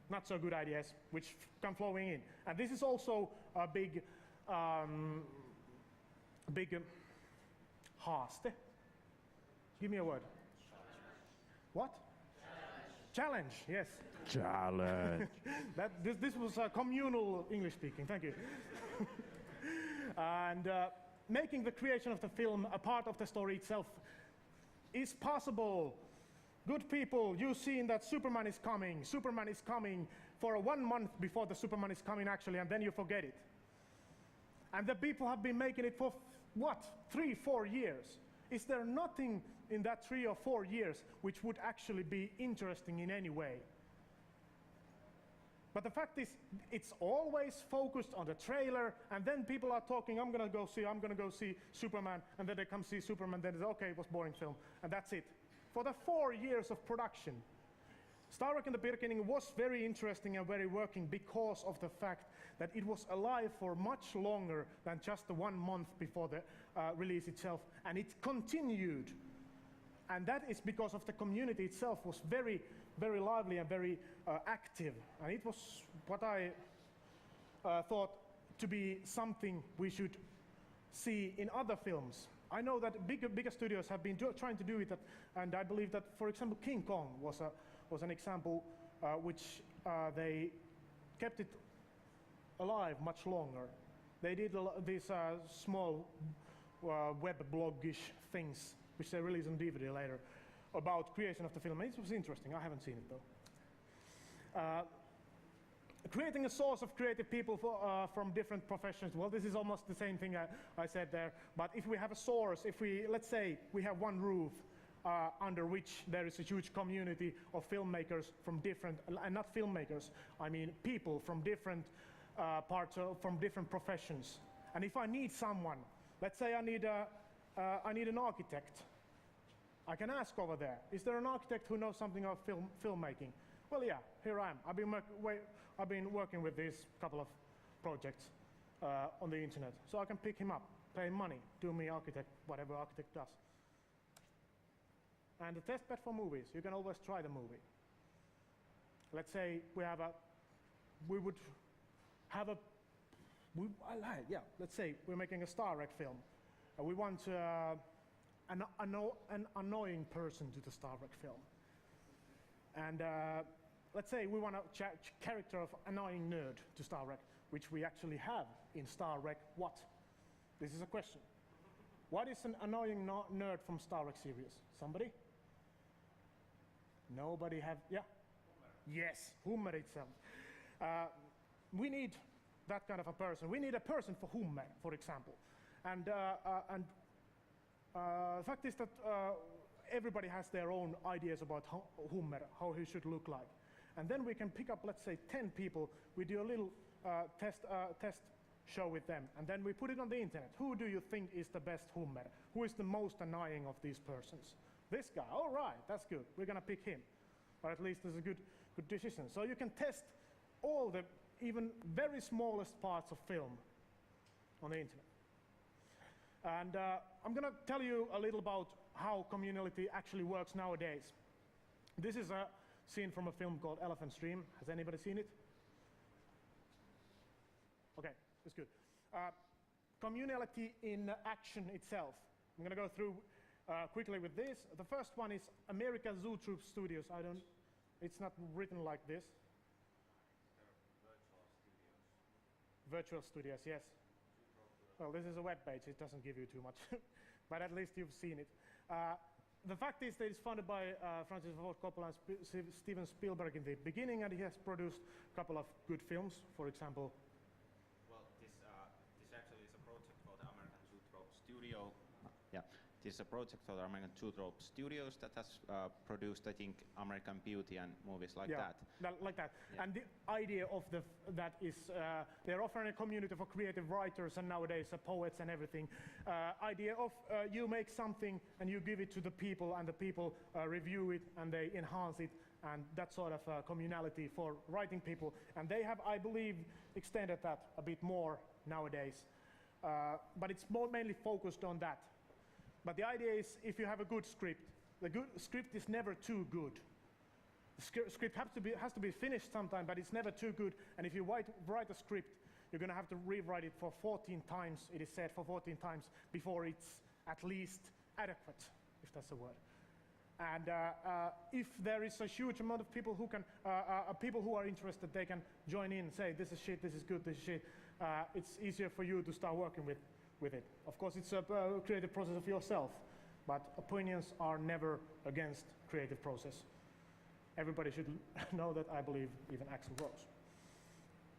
not so good ideas which come flowing in. And this is also a big haaste. Give me a word. What? Challenge, yes. Challenge. This was communal English speaking, thank you. And making the creation of the film a part of the story itself is possible. Good people, you've seen that Superman is coming. Superman is coming for 1 month before the Superman is coming actually, and then you forget it. And the people have been making it for what, 3-4 years? Is there nothing in that 3 or 4 years which would actually be interesting in any way? But the fact is, it's always focused on the trailer, and then people are talking, I'm gonna go see Superman, and then they come see Superman, then they say, okay, it was boring film, and that's it. For the 4 years of production, Star Trek in the beginning was very interesting and very working because of the fact that it was alive for much longer than just the 1 month before the release itself, and it continued. And that is because of the community itself was very, very lively and very active. And it was what I thought to be something we should see in other films. I know that bigger studios have been trying to do it, and I believe that, for example, King Kong was an example which they kept it alive much longer. They did these small web blog-ish things, which they released on DVD later, about creation of the film. It was interesting. I haven't seen it though. Creating a source of creative people from different professions. Well, this is almost the same thing I said there. But if we have a source, let's say we have one roof under which there is a huge community of filmmakers from different, and not filmmakers, I mean people from different from different professions. And if I need someone, let's say I need an architect, I can ask over there, is there an architect who knows something of filmmaking? Well, yeah, here I am. I've been working with these couple of projects on the internet. So I can pick him up, pay him money, do me architect, whatever architect does. And the test bed for movies, you can always try the movie. Let's say let's say we're making a Star Trek film. We want an annoying person to the Star Trek film. And let's say we want a character of annoying nerd to Star Trek, which we actually have in Star Trek what? This is a question. What is an annoying nerd from Star Trek series? Somebody? Nobody have, yeah? Hummer. Yes, Hummer itself. We need that kind of a person. We need a person for Hummer, for example. And the fact is that everybody has their own ideas about Hummer, how he should look like. And then we can pick up, let's say, 10 people. We do a little test show with them, and then we put it on the internet. Who do you think is the best Hummer? Who is the most annoying of these persons? This guy. All right, that's good. We're gonna pick him, or at least it's a good decision. So you can test all the even very smallest parts of film on the internet. And I'm gonna tell you a little about how community actually works nowadays. This is a scene from a film called Elephant Stream. Has anybody seen it? Okay, that's good. Communality in action itself. I'm gonna go through quickly with this. The first one is America Zoo Troop Studios. It's not written like this. Virtual studios, yes. Well, this is a web page. It doesn't give you too much, but at least you've seen it. The fact is that it's funded by Francis Ford Coppola and Steven Spielberg in the beginning, and he has produced a couple of good films. For example, well, this actually is a project for the American Zoetrope Studio. Yeah, this is a project for the American Zoetrope Studios that has produced, I think, American Beauty and movies like that. Like that. Yeah. And the idea of that is they're offering a community for creative writers and nowadays poets and everything. Idea of you make something and you give it to the people, and the people review it and they enhance it, and that sort of communality for writing people. And they have, I believe, extended that a bit more nowadays. But it's mainly focused on that. But the idea is, if you have a good script, the good script is never too good. The script has to be finished sometime, but it's never too good. And if you write a script, you're going to have to rewrite it for 14 times, it is said, for 14 times before it's at least adequate, if that's a word. And if there is a huge amount of people who people who are interested, they can join in, say, this is shit, this is good, this is shit. It's easier for you to start working with it. Of course, it's a creative process of yourself, but opinions are never against creative process. Everybody should know that, I believe, even Axl Rose.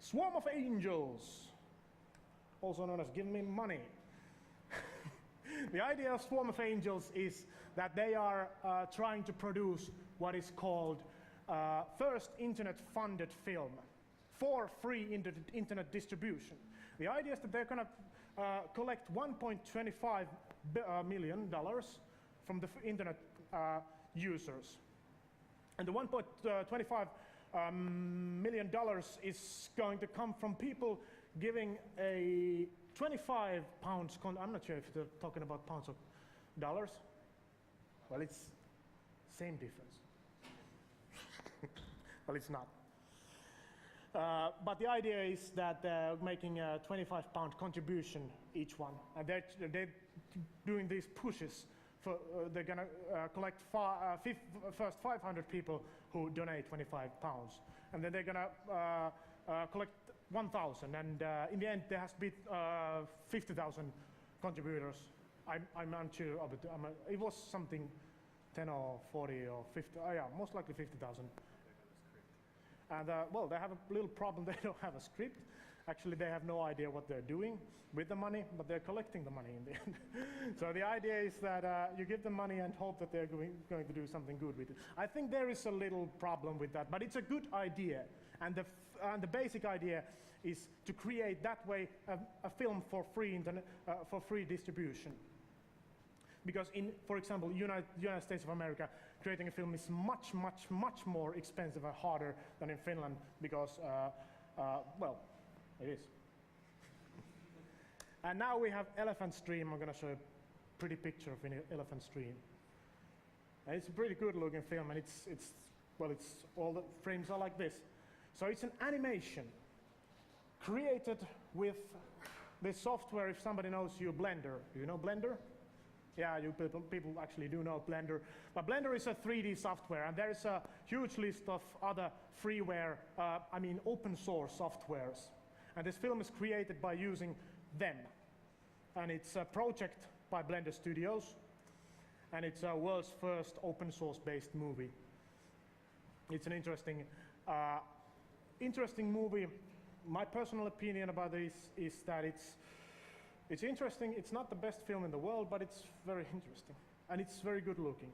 Swarm of Angels, also known as Give Me Money. The idea of Swarm of Angels is that they are trying to produce what is called first internet-funded film for free internet distribution. The idea is that they're going to collect $1.25 million from the internet users. And the $1.25 million is going to come from people giving a 25 pounds, I'm not sure if they're talking about pounds or dollars. Well, it's same difference. Well, it's not. But the idea is that they're making a 25-pound contribution each one. And they're doing these pushes. They're going to collect first 500 people who donate 25 pounds. And then they're going to collect 1,000. And in the end, there has to be 50,000 contributors. I'm unsure of it. It was something 10 or 40 or 50. Yeah, most likely 50,000. And well, they have a little problem. They don't have a script. Actually, they have no idea what they're doing with the money, but they're collecting the money in the end. So the idea is that you give them money and hope that they're going to do something good with it. I think there is a little problem with that, but it's a good idea. And the basic idea is to create that way a film for free distribution. Because in, for example, United States of America, creating a film is much, much, much more expensive and harder than in Finland because, well, it is. And now we have Elephant Stream. I'm going to show a pretty picture of an Elephant Stream. And it's a pretty good looking film, and it's all the frames are like this. So it's an animation created with this software. If somebody knows Blender, do you know Blender? Yeah, you people actually do know Blender. But Blender is a 3D software, and there is a huge list of other freeware, open source softwares. And this film is created by using them. And it's a project by Blender Studios, and it's a world's first open source based movie. It's an interesting movie. My personal opinion about this is that it's interesting. It's not the best film in the world, but it's very interesting. And it's very good looking.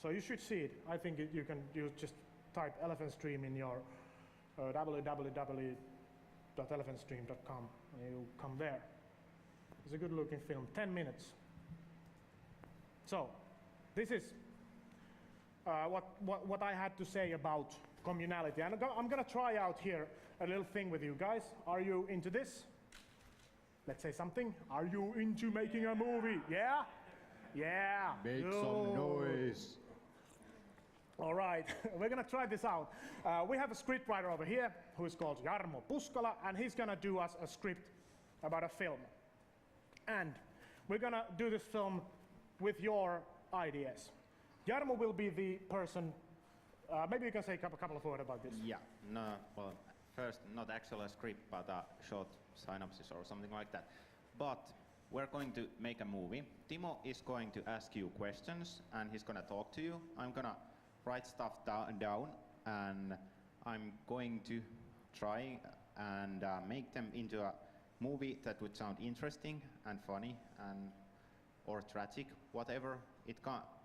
So you should see it. I think you just type Elephant Stream in your www.elephantstream.com and you come there. It's a good looking film, 10 minutes. So this is what I had to say about communality. And I'm going to try out here a little thing with you guys. Are you into this? Let's say something. Are you into making a movie? Yeah? Yeah. Make some noise. All right, we're going to try this out. We have a scriptwriter over here who is called Jarmo Puskala, and he's going to do us a script about a film. And we're going to do this film with your ideas. Jarmo will be the person. Maybe you can say a couple of words about this. Yeah, no, well, first, not actually a script, but a short synopsis or something like that. But we're going to make a movie. Timo is going to ask you questions, and he's going to talk to you. I'm going to write stuff down, and I'm going to try and make them into a movie that would sound interesting and funny and or tragic, whatever.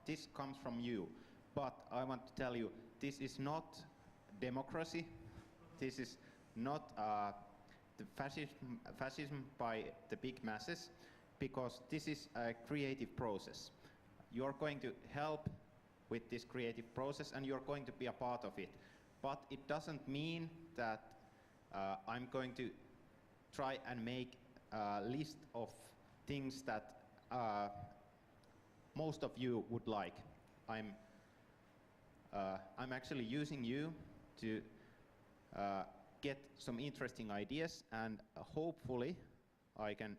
This comes from you. But I want to tell you, this is not democracy. This is not the fascism by the big masses, because this is a creative process. You're going to help with this creative process, and you're going to be a part of it. But it doesn't mean that I'm going to try and make a list of things that most of you would like. I'm actually using you to get some interesting ideas, and hopefully I can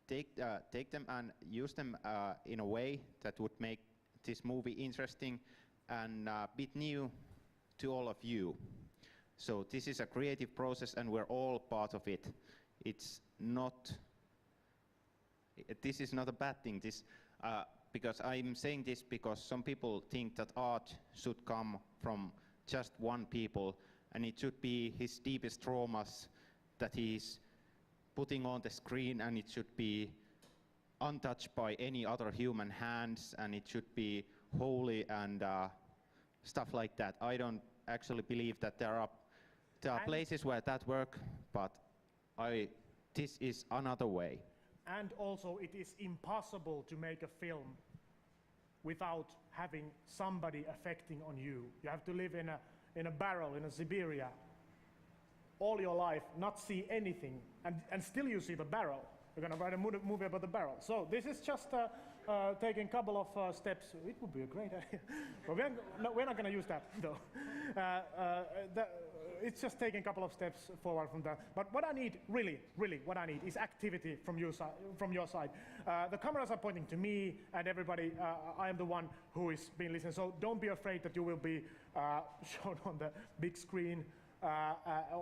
take them and use them in a way that would make this movie interesting and a bit new to all of you. So this is a creative process, and we're all part of it. This is not a bad thing. Because I'm saying this because some people think that art should come from just one people, and it should be his deepest traumas that he's putting on the screen, and it should be untouched by any other human hands, and it should be holy and stuff like that. I don't actually believe that there are places where that work, but this is another way. And also, it is impossible to make a film without having somebody affecting on you. You have to live in a barrel in Siberia all your life, not see anything, and still you see the barrel. You're going to write a movie about the barrel. So this is just taking a couple of steps. It would be a great idea. But we're not going to use that, though. It's just taking a couple of steps forward from that. But what I need, really, what I need is activity from your side. The cameras are pointing to me and everybody. I am the one who is being listened. So don't be afraid that you will be shown on the big screen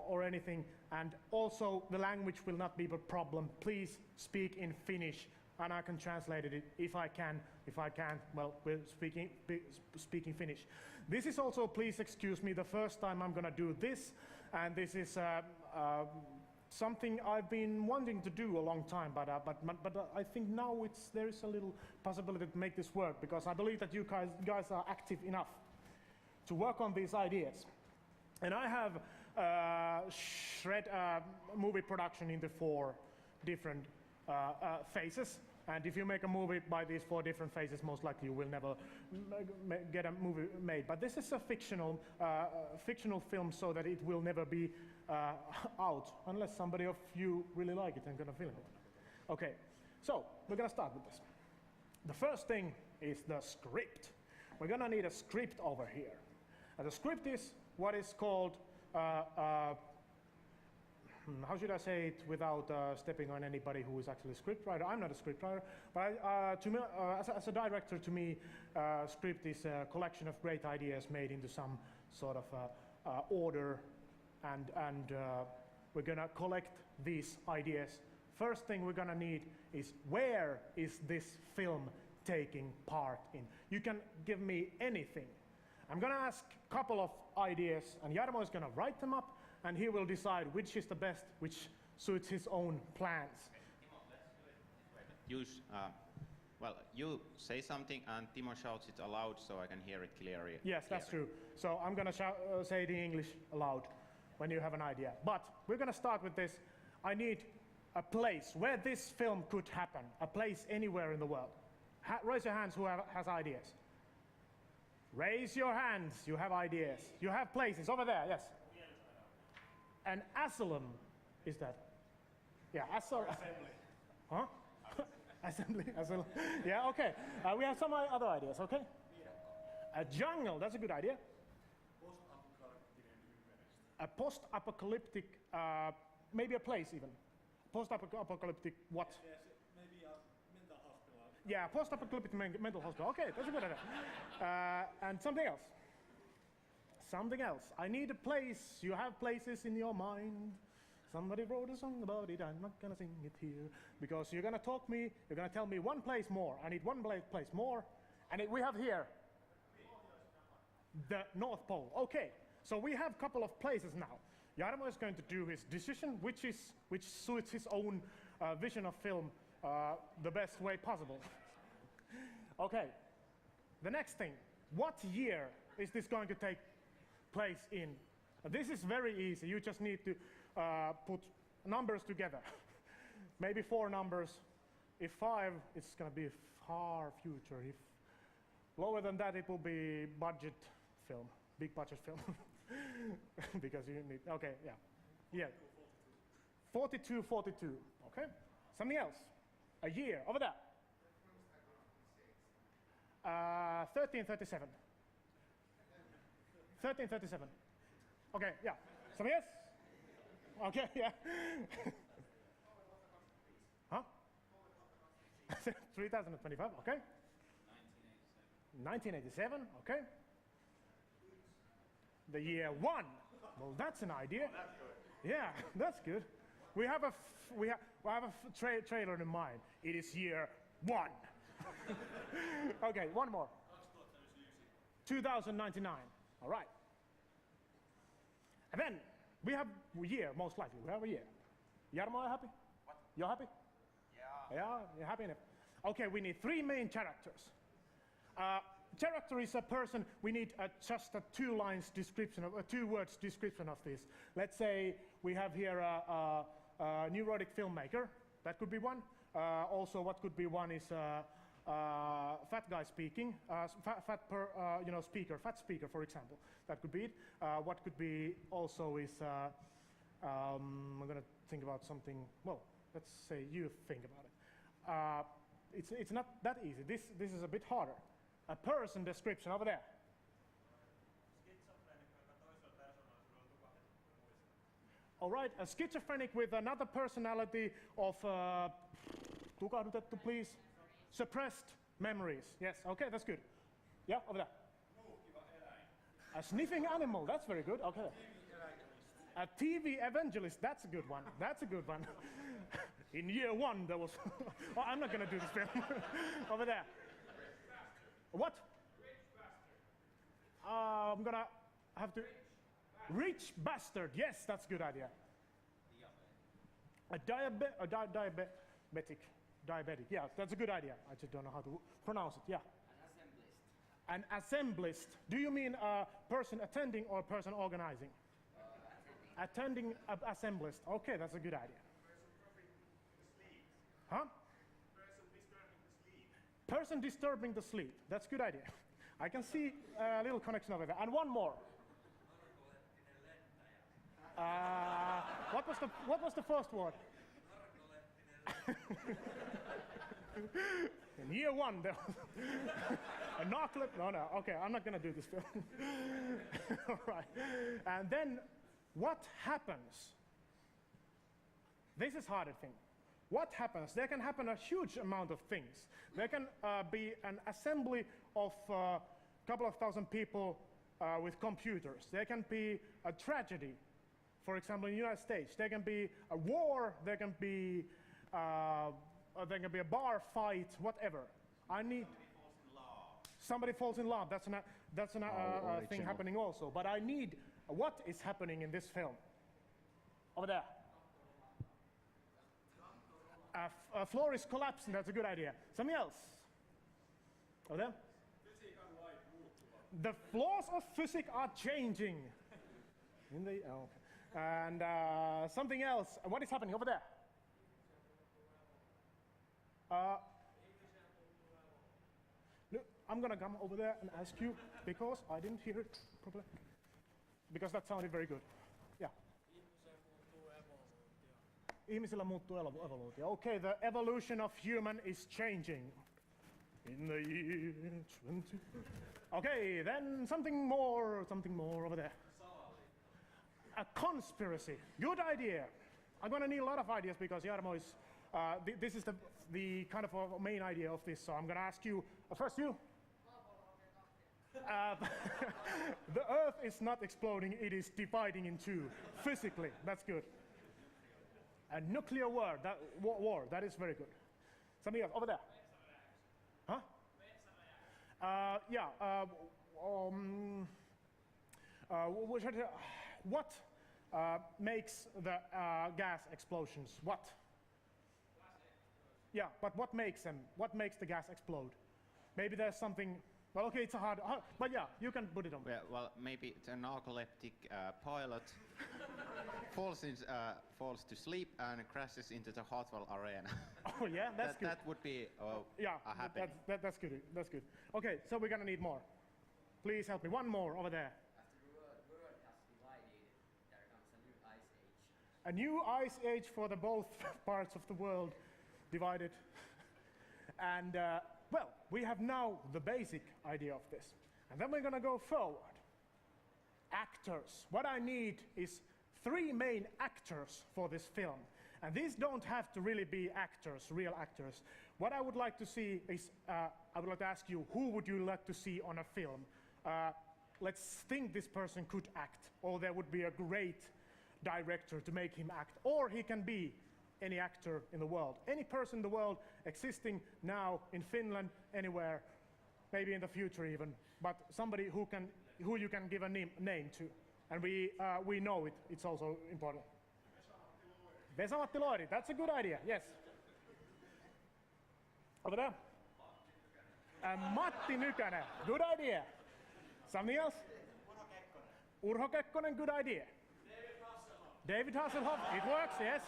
or anything. And also, the language will not be a problem. Please speak in Finnish, and I can translate it if I can. If I can't, well, we're speaking Finnish. This is also, please excuse me, the first time I'm going to do this, and this is something I've been wanting to do a long time, but I think now there is a little possibility to make this work, because I believe that you guys are active enough to work on these ideas. And I have shred movie production into 4 different phases. And if you make a movie by these 4 different phases, most likely you will never get a movie made. But this is a fictional film, so that it will never be out, unless somebody of you really like it and gonna film it. Okay, so we're gonna start with this. The first thing is the script. We're gonna need a script over here. And the script is what is called, how should I say it without stepping on anybody who is actually a scriptwriter? I'm not a scriptwriter, but to me, as a director, to me, script is a collection of great ideas made into some sort of order, and we're gonna collect these ideas. First thing we're gonna need is, where is this film taking part in? You can give me anything. I'm gonna ask a couple of ideas, and Jarmo is gonna write them up, and he will decide which is the best, which suits his own plans. Timo, let's do it this way. Use, well, you say something, and Timo shouts it aloud so I can hear it clearly. Yes, that's true. So I'm gonna say it in English aloud when you have an idea. But we're gonna start with this. I need a place where this film could happen, a place anywhere in the world. Raise your hands who has ideas. Raise your hands, you have ideas. You have places over there, yes. An asylum is that? Yeah, asylum. Assembly. Huh? Assembly, asylum. Yeah, okay. We have some other ideas, okay? Yeah. A jungle, that's a good idea. A post-apocalyptic, maybe a place even. Post-apocalyptic what? Yes, maybe a mental hospital. Yeah, post-apocalyptic mental hospital. Okay, that's a good idea. And something else. Something else. I need a place. You have places in your mind. Somebody wrote a song about it. I'm not gonna sing it here because you're gonna you're gonna tell me one place more. I need one place more. And we have here the North Pole. Okay, so we have a couple of places now. Jarmo is going to do his decision, which suits his own vision of film the best way possible. Okay, the next thing. What year is this going to take place in? This is very easy. You just need to put numbers together. Maybe 4 numbers. If 5, it's going to be far future. If lower than that, it will be budget film, big budget film. Because you need, okay, yeah. Yeah. 42, 42, okay? Something else. A year, over there. 1337. 1337. Okay, yeah. Something else? Okay, yeah. Huh? 3025, okay. 1987, okay. The year 1. Well, that's an idea. Oh, that's good. Yeah, that's good. We have a trailer in mind. It is year 1. Okay, one more. 2099. All right. And then we have a year, most likely. We have a year. Jarmo, are you happy? What? You're happy? Yeah. Yeah, you're happy enough. Okay, we need 3 main characters. Character is a person. We need just a 2 lines description, a 2 words description of this. Let's say we have here a neurotic filmmaker. That could be one. Also, what could be one is fat guy speaking, speaker, fat speaker, for example. That could be it. What could be also is I'm going to think about something. Well, let's say you think about it. It's not that easy. This is a bit harder. A person description over there. All right, a schizophrenic with another personality of, tukahdutettu please, suppressed memories. Yes, okay, that's good. Yeah, over there. A sniffing animal, that's very good, okay. A TV evangelist, that's a good one, that's a good one. In year 1 there was, oh, I'm not gonna do this film. Over there. What? I'm gonna have to, rich bastard, yes, that's a good idea. A diabetic, yeah, that's a good idea. I just don't know how to pronounce it, yeah. An assemblist. Do you mean a person attending or a person organizing? Attending an assemblist. Okay, that's a good idea. Huh? Person disturbing the sleep. That's a good idea. I can see a little connection over there. And one more. What was the first word? In year 1, there was a narcoleptic. No, okay, I'm not going to do this film. All right. And then, what happens? This is harder thing. What happens? There can happen a huge amount of things. There can be an assembly of a couple of thousand people with computers. There can be a tragedy. For example, in the United States, there can be a war. There can be a bar fight, whatever. I need somebody falls in love. That's a thing happening also. But I need what is happening in this film. Over there. A floor is collapsing. That's a good idea. Something else. Over there. The laws of physics are changing. Okay. And something else. What is happening over there? Look, I'm gonna come over there and ask you because I didn't hear it properly. Because that sounded very good. Yeah. Ihmisillä muuttuu evoluutio. Okay, the evolution of human is changing. In the year 20. Okay, then something more over there. A conspiracy. Good idea. I'm gonna need a lot of ideas because Jarmo is. This is the kind of main idea of this. So I'm gonna ask you first. You. The Earth is not exploding; it is dividing in 2 physically. That's good. A nuclear war. That is very good. Something else over there. Huh? Yeah. What makes the gas explosions? What? Yeah, but what makes them? What makes the gas explode? Maybe there's something. Well, okay, it's a hard, but yeah, you can put it on. Yeah, well, maybe the narcoleptic pilot falls to sleep and crashes into the Hartwell Arena. Oh yeah, that's good. That would be yeah, a happening. That's good. That's good. Okay, so we're gonna need more. Please help me. One more over there. After the world has divided, there comes a new ice age. A new ice age for the both parts of the world divided. And well, we have now the basic idea of this. And then we're gonna go forward. Actors. What I need is 3 main actors for this film. And these don't have to really be actors, real actors. What I would like to see is, I would like to ask you, who would you like to see on a film? Let's think this person could act, or there would be a great director to make him act, or he can be any actor in the world. Any person in the world existing now in Finland, anywhere, maybe in the future even, but somebody who you can give a name to. And we know it, it's also important. Vesa-Matti Loiri, that's a good idea, yes. Over there. Matti Nykänen. Good idea. Something else? Urho Kekkonen, good idea. David Hasselhoff, it works, yes.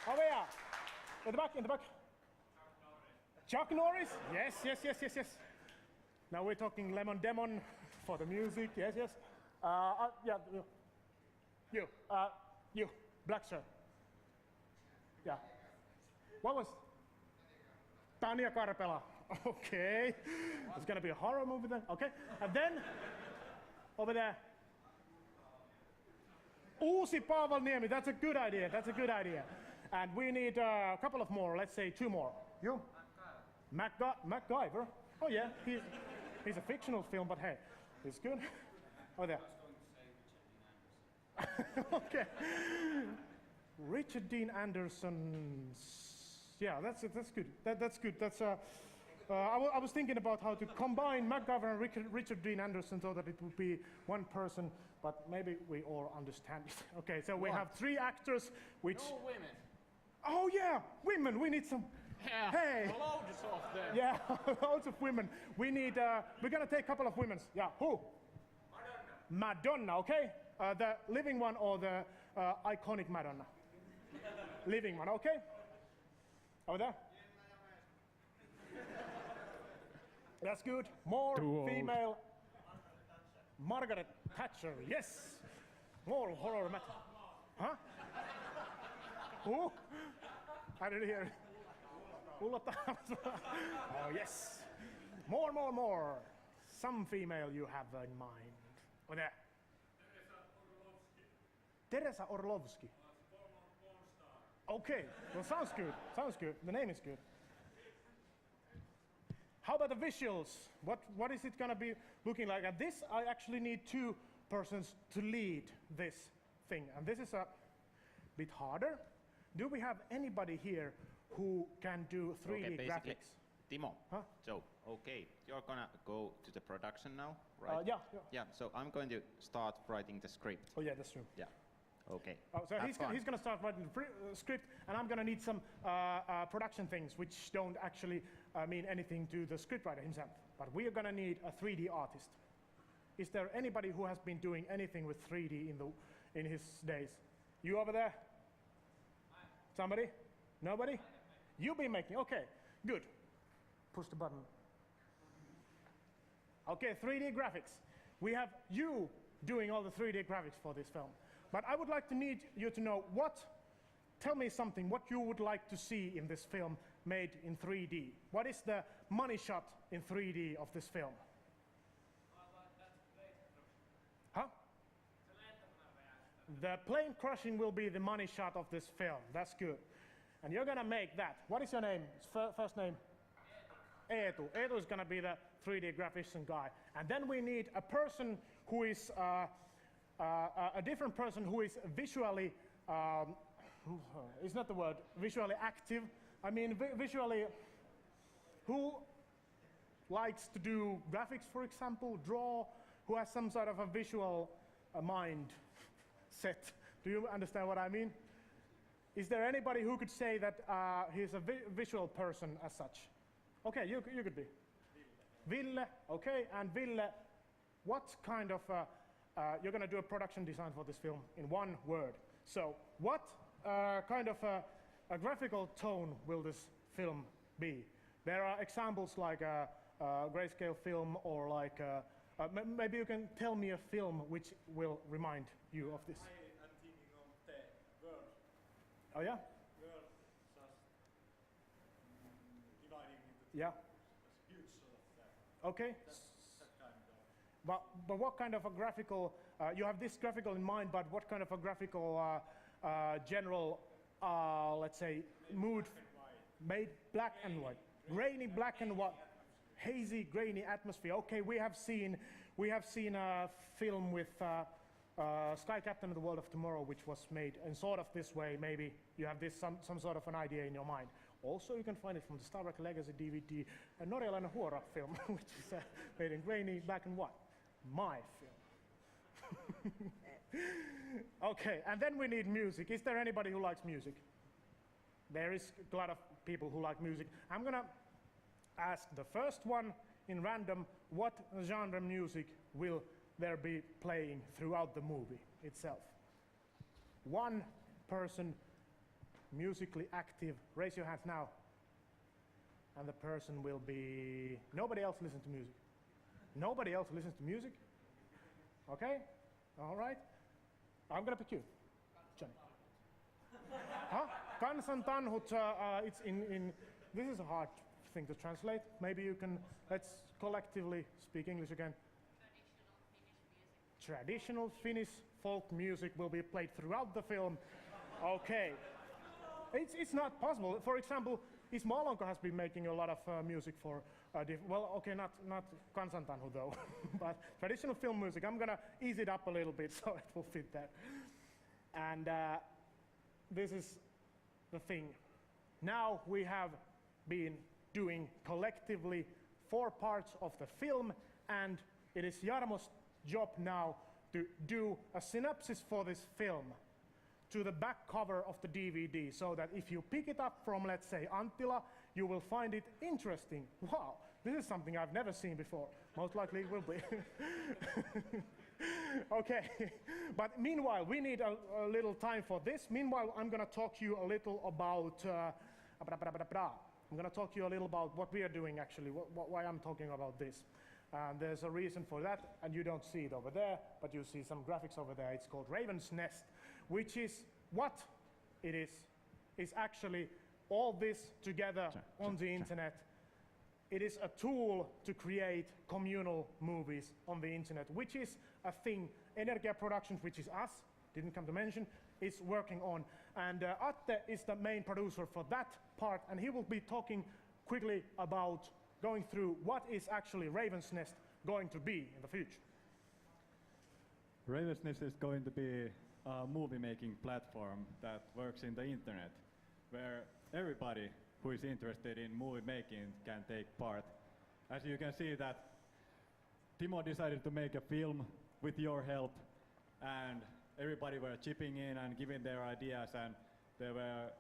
Over here. In the back. Chuck Norris? Yes. Now we're talking Lemon Demon for the music, yes. Yeah, you, black shirt. Yeah. What was? Tanya Karpela. Okay. It's gonna be a horror movie then. Okay. And then, over there. Uusi Paavalniemi, that's a good idea. And we need a couple of more, let's say 2 more. You? MacGyver? Oh yeah, he's a fictional film, but hey, it's good. Oh there. Okay. Richard Dean Anderson. Yeah, that's good. That's good. I was thinking about how to combine MacGyver and Richard Dean Anderson so that it would be one person, but maybe we all understand it. Okay, so we have 3 actors, which. No women. Oh yeah, women. We need some. Yeah, hey. loads of them. Yeah, loads of women. We need. We're gonna take a couple of women. Yeah, who? Madonna. Okay, the living one or the iconic Madonna. Living one. Okay. Over there. That's good. More female. Margaret Thatcher. Yes. More horror matter. Huh? Who? I didn't hear it. Oh yes. More. Some female you have in mind. Over there. Teresa Orlovsky. Okay. Well, sounds good. The name is good. How about the visuals? What is it gonna be looking like? And this, I actually need 2 persons to lead this thing. And this is a bit harder. Do we have anybody here who can do 3D graphics? Timo. Huh? So, okay, you're gonna go to the production now, right? Yeah. Yeah, so I'm going to start writing the script. Oh yeah, that's true. Yeah. Okay. Oh, so he's gonna start writing the script, and I'm gonna need some production things which don't actually mean anything to the scriptwriter himself. But we are gonna need a 3D artist. Is there anybody who has been doing anything with 3D in his days? You over there? Somebody? Nobody? You've been making. Okay, good. Push the button. Okay, 3D graphics. We have you doing all the 3D graphics for this film. But I would like to need you to know tell me something, what you would like to see in this film made in 3D. What is the money shot in 3D of this film? Huh? The plane crushing will be the money shot of this film. That's good. And you're gonna make that. What is your name? First name? Eetu. Eetu is gonna be the 3D graphics guy. And then we need a person who is a different person who is visually, it's not the word, visually active. I mean, visually, who likes to do graphics, for example, draw, who has some sort of a visual mind set. Do you understand what I mean? Is there anybody who could say that he's a visual person as such? Okay, you could be. Ville, okay, and Ville, what kind of, you're gonna do a production design for this film in 1 word. So what kind of a graphical tone will this film be? There are examples like a grayscale film or like, maybe you can tell me a film which will remind you of this. I am thinking of the world. Oh yeah? World just dividing into Yeah. huge sort of that. Okay. That kind of. But what kind of a graphical, you have this graphical in mind, but what kind of a graphical general, let's say, mood made black and white? Grainy black and white. Hazy, grainy atmosphere. Okay, we have seen a film with Sky Captain of the World of Tomorrow, which was made in sort of this way. Maybe you have this some sort of an idea in your mind. Also, you can find it from the Star Trek Legacy DVD, a Norjalainen Huora film, which is made in grainy black and white. My film. Okay, and then we need music. Is there anybody who likes music? there is a lot of people who like music. I'm gonna ask the first one in random, what genre music will there be playing throughout the movie itself? One person musically active, raise your hands now. And the person will be, nobody else listens to music. Nobody else listens to music? Okay, all right. I'm gonna pick you, Johnny. Huh? Kansantanhut, it's in, this is a hard thing to translate. Maybe you can, let's collectively speak English again. Traditional Finnish folk music will be played throughout the film. Okay. It's not possible. For example, Ismo has been making a lot of music for, well, okay, not Kansantanhu though, but traditional film music. I'm gonna ease it up a little bit so it will fit there. And this is the thing. Now we have been doing collectively 4 parts of the film, and it is Jarmo's job now to do a synopsis for this film to the back cover of the DVD, so that if you pick it up from, let's say, Anttila, you will find it interesting. Wow, this is something I've never seen before. Most likely it will be. Okay, but meanwhile, we need a little time for this. Meanwhile, I'm gonna talk to you a little about, I'm gonna talk to you a little about what we are doing actually, why I'm talking about this. There's a reason for that, and you don't see it over there, but you see some graphics over there. It's called Raven's Nest, which is what it is actually all this together on the internet. It is a tool to create communal movies on the internet, which is a thing Energia Productions, which is us, didn't come to mention, is working on. And Atte is the main producer for that part, and he will be talking quickly about going through what is actually Raven's Nest going to be in the future. Raven's Nest is going to be a movie-making platform that works in the internet, where everybody who is interested in movie making can take part. As you can see that Timo decided to make a film with your help, and everybody were chipping in and giving their ideas, and there were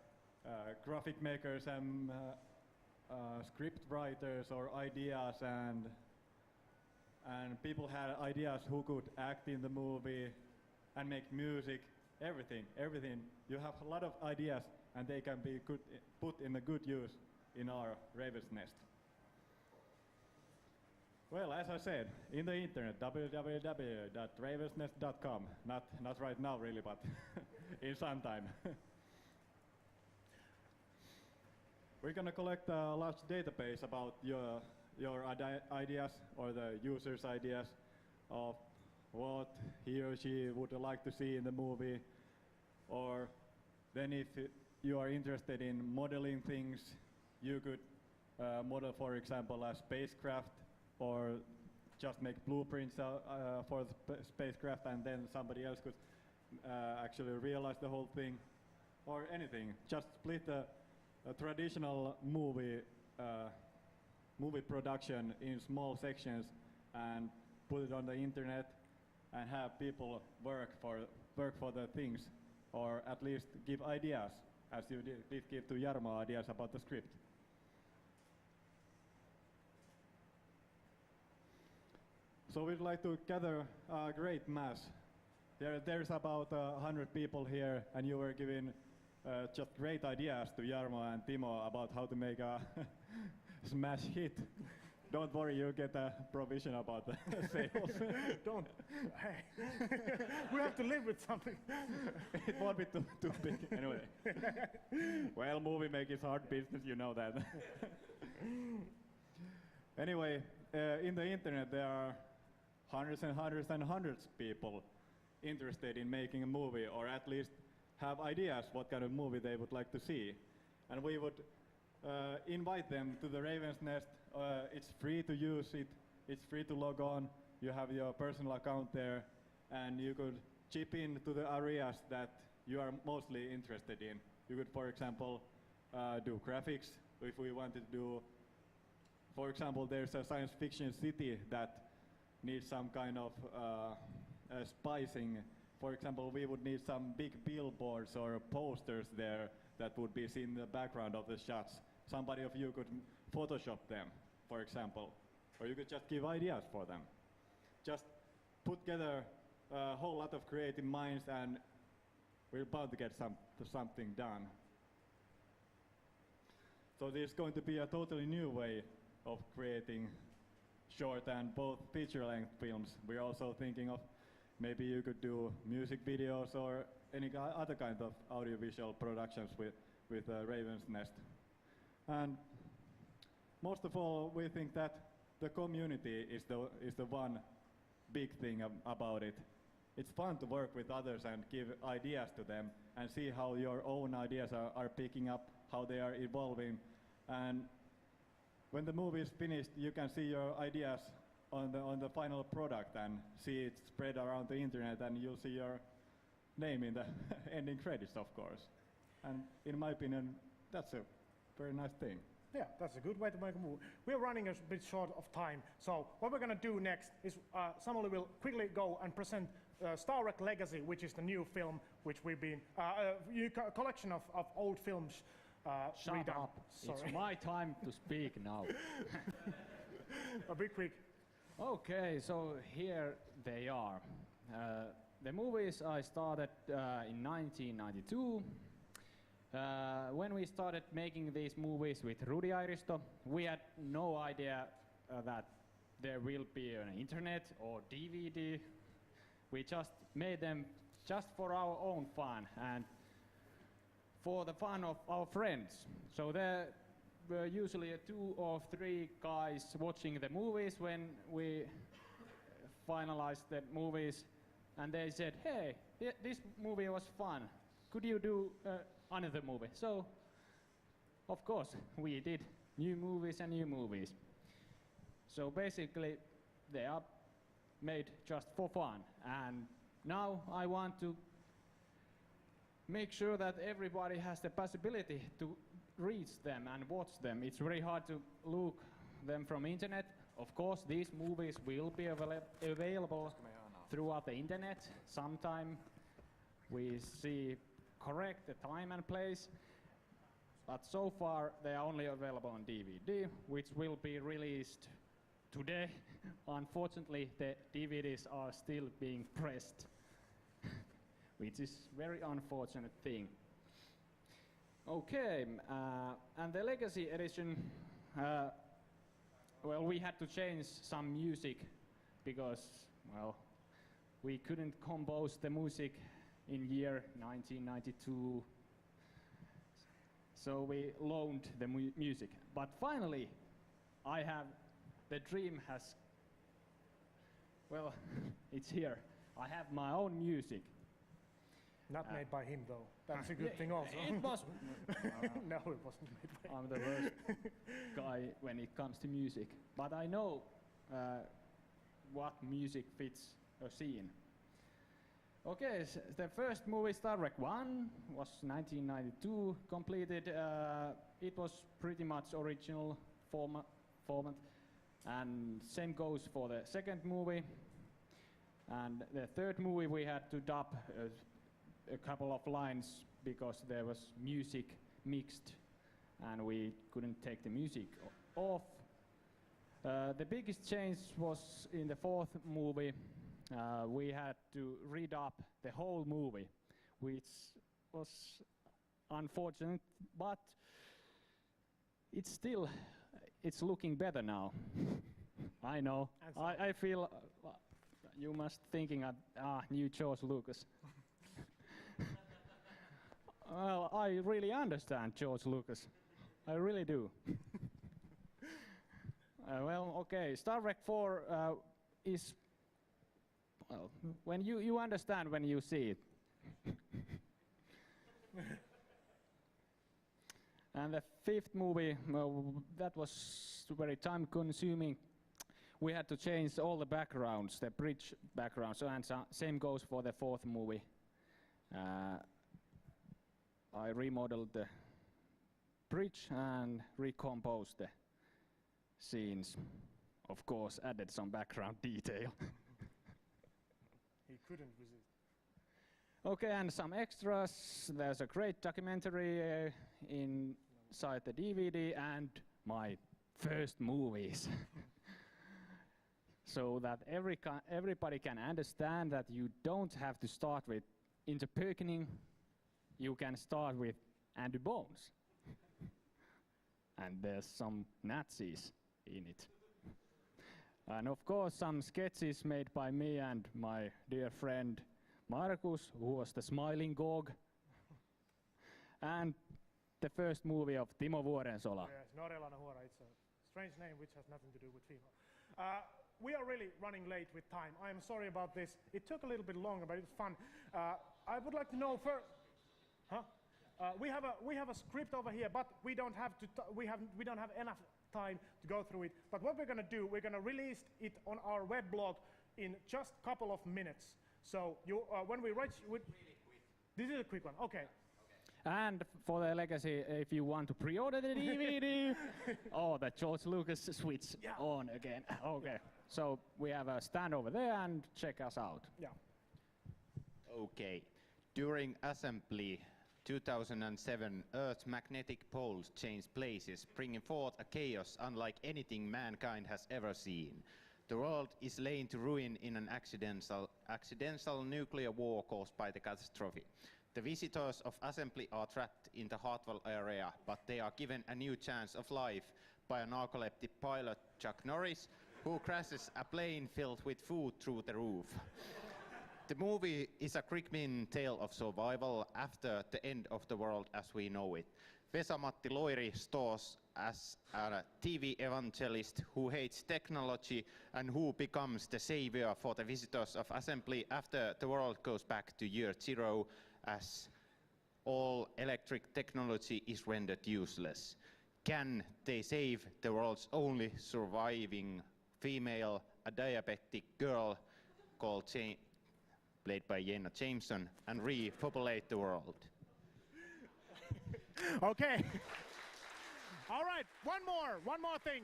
graphic makers and script writers or ideas, and people had ideas who could act in the movie and make music, everything. You have a lot of ideas, and they can be put in a good use in our Raven's Nest. Well, as I said, in the internet, www.ravensnest.com. Not right now really, but in some time. We're gonna collect a large database about your ideas or the user's ideas of what he or she would like to see in the movie. Or then if you are interested in modeling things, you could model, for example, a spacecraft, or just make blueprints for the spacecraft, and then somebody else could actually realize the whole thing, or anything. Just split a traditional movie production in small sections and put it on the internet and have people work for the things, or at least give ideas, as you did give to Jarmo ideas about the script. So we'd like to gather a great mass. There's about 100 people here, and you were giving just great ideas to Jarmo and Timo about how to make a smash hit. Don't worry, you get a provision about the sales. Don't. Hey, we have to live with something. It won't be too big anyway. Well, movie making is hard business, you know that. Anyway, in the internet there are hundreds and hundreds and hundreds of people interested in making a movie, or at least have ideas what kind of movie they would like to see. And we would invite them to the Raven's Nest. It's free to use it, it's free to log on, you have your personal account there, and you could chip in to the areas that you are mostly interested in. You could, for example, do graphics. If we wanted to do, for example, there's a science fiction city that needs some kind of spicing. For example, we would need some big billboards or posters there that would be seen in the background of the shots. Somebody of you could Photoshop them, for example, or you could just give ideas for them. Just put together a whole lot of creative minds and we're bound to get something done. So there's going to be a totally new way of creating short and both feature-length films. We're also thinking of maybe you could do music videos or any other kind of audiovisual productions with Raven's Nest. And most of all, we think that the community is the one big thing about it. It's fun to work with others and give ideas to them and see how your own ideas are picking up, how they are evolving. And when the movie is finished, you can see your ideas on the final product and see it spread around the internet, and you'll see your name in the ending credits, of course. And in my opinion, that's a very nice thing. Yeah, that's a good way to make a movie. We're running a bit short of time, so what we're going to do next is Samuli will quickly go and present Star Trek Legacy, which is the new film, which we've been a collection of old films. Shut redone. up! Sorry. It's my time to speak now. A bit quick. Okay, so here they are. The movies I started in 1992. When we started making these movies with Rudi Airisto, we had no idea that there will be an internet or DVD. We just made them just for our own fun and for the fun of our friends. So there were usually 2 or 3 guys watching the movies when we finalized the movies, and they said, hey, this movie was fun. Could you do another movie? So, of course, we did new movies and new movies. So basically, they are made just for fun. And now I want to make sure that everybody has the possibility to reach them and watch them. It's very hard to look them from internet. Of course, these movies will be available throughout the internet. Sometime we see correct the time and place, but so far they are only available on DVD, which will be released today. Unfortunately, the DVDs are still being pressed, which is very unfortunate thing. Okay, and the Legacy edition, well, we had to change some music because, well, we couldn't compose the music in year 1992, so we loaned the music. But finally, the dream has, well, it's here. I have my own music. Not made by him, though. That's a good thing also. It was. No, it wasn't made by him. I'm the worst guy when it comes to music. But I know what music fits a scene. Okay, the first movie, Star Trek 1, was 1992 completed. It was pretty much original format. And same goes for the second movie. And the third movie we had to dub a couple of lines because there was music mixed and we couldn't take the music off. The biggest change was in the fourth movie. We had to redub the whole movie, which was unfortunate, but it's looking better now. I know. I feel you must thinking new George Lucas. Well, I really understand George Lucas. I really do. Well, okay, Star Trek 4 is, well, when you understand when you see it. And the fifth movie, well, that was very time consuming. We had to change all the backgrounds, the bridge backgrounds, and same goes for the fourth movie. I remodeled the bridge and recomposed the scenes. Of course, added some background detail. He couldn't resist. Okay, and some extras. There's a great documentary inside the DVD and my first movies. So that everybody can understand that you don't have to start with interpersonal. You can start with Andy Bones. And there's some Nazis in it. And of course some sketches made by me and my dear friend Markus, who was the smiling Gog. And the first movie of Timo Vuorensola. Yes, Norelana Huora, it's a strange name which has nothing to do with female. We are really running late with time. I am sorry about this. It took a little bit longer, but it was fun. I would like to know first. Huh? We have a script over here, but we don't have enough time to go through it. But what we're going to do, we're going to release it on our web blog in just a couple of minutes. So when we write, this is a quick one. Okay. And for the legacy, if you want to pre-order the DVD, the George Lucas switch on again. Okay. So we have a stand over there, and check us out. Yeah. Okay. During assembly 2007, Earth's magnetic poles changed places, bringing forth a chaos unlike anything mankind has ever seen. The world is laying to ruin in an accidental nuclear war caused by the catastrophe. The visitors of assembly are trapped in the Hartwell area, but they are given a new chance of life by a narcoleptic pilot, Chuck Norris, who crashes a plane filled with food through the roof. The movie is a Crickmin tale of survival after the end of the world as we know it. Vesa-Matti Loiri stars as a TV evangelist who hates technology and who becomes the savior for the visitors of assembly after the world goes back to year zero as all electric technology is rendered useless. Can they save the world's only surviving female, a diabetic girl called played by Jenna Jameson, and repopulate the world? Okay. All right, one more thing.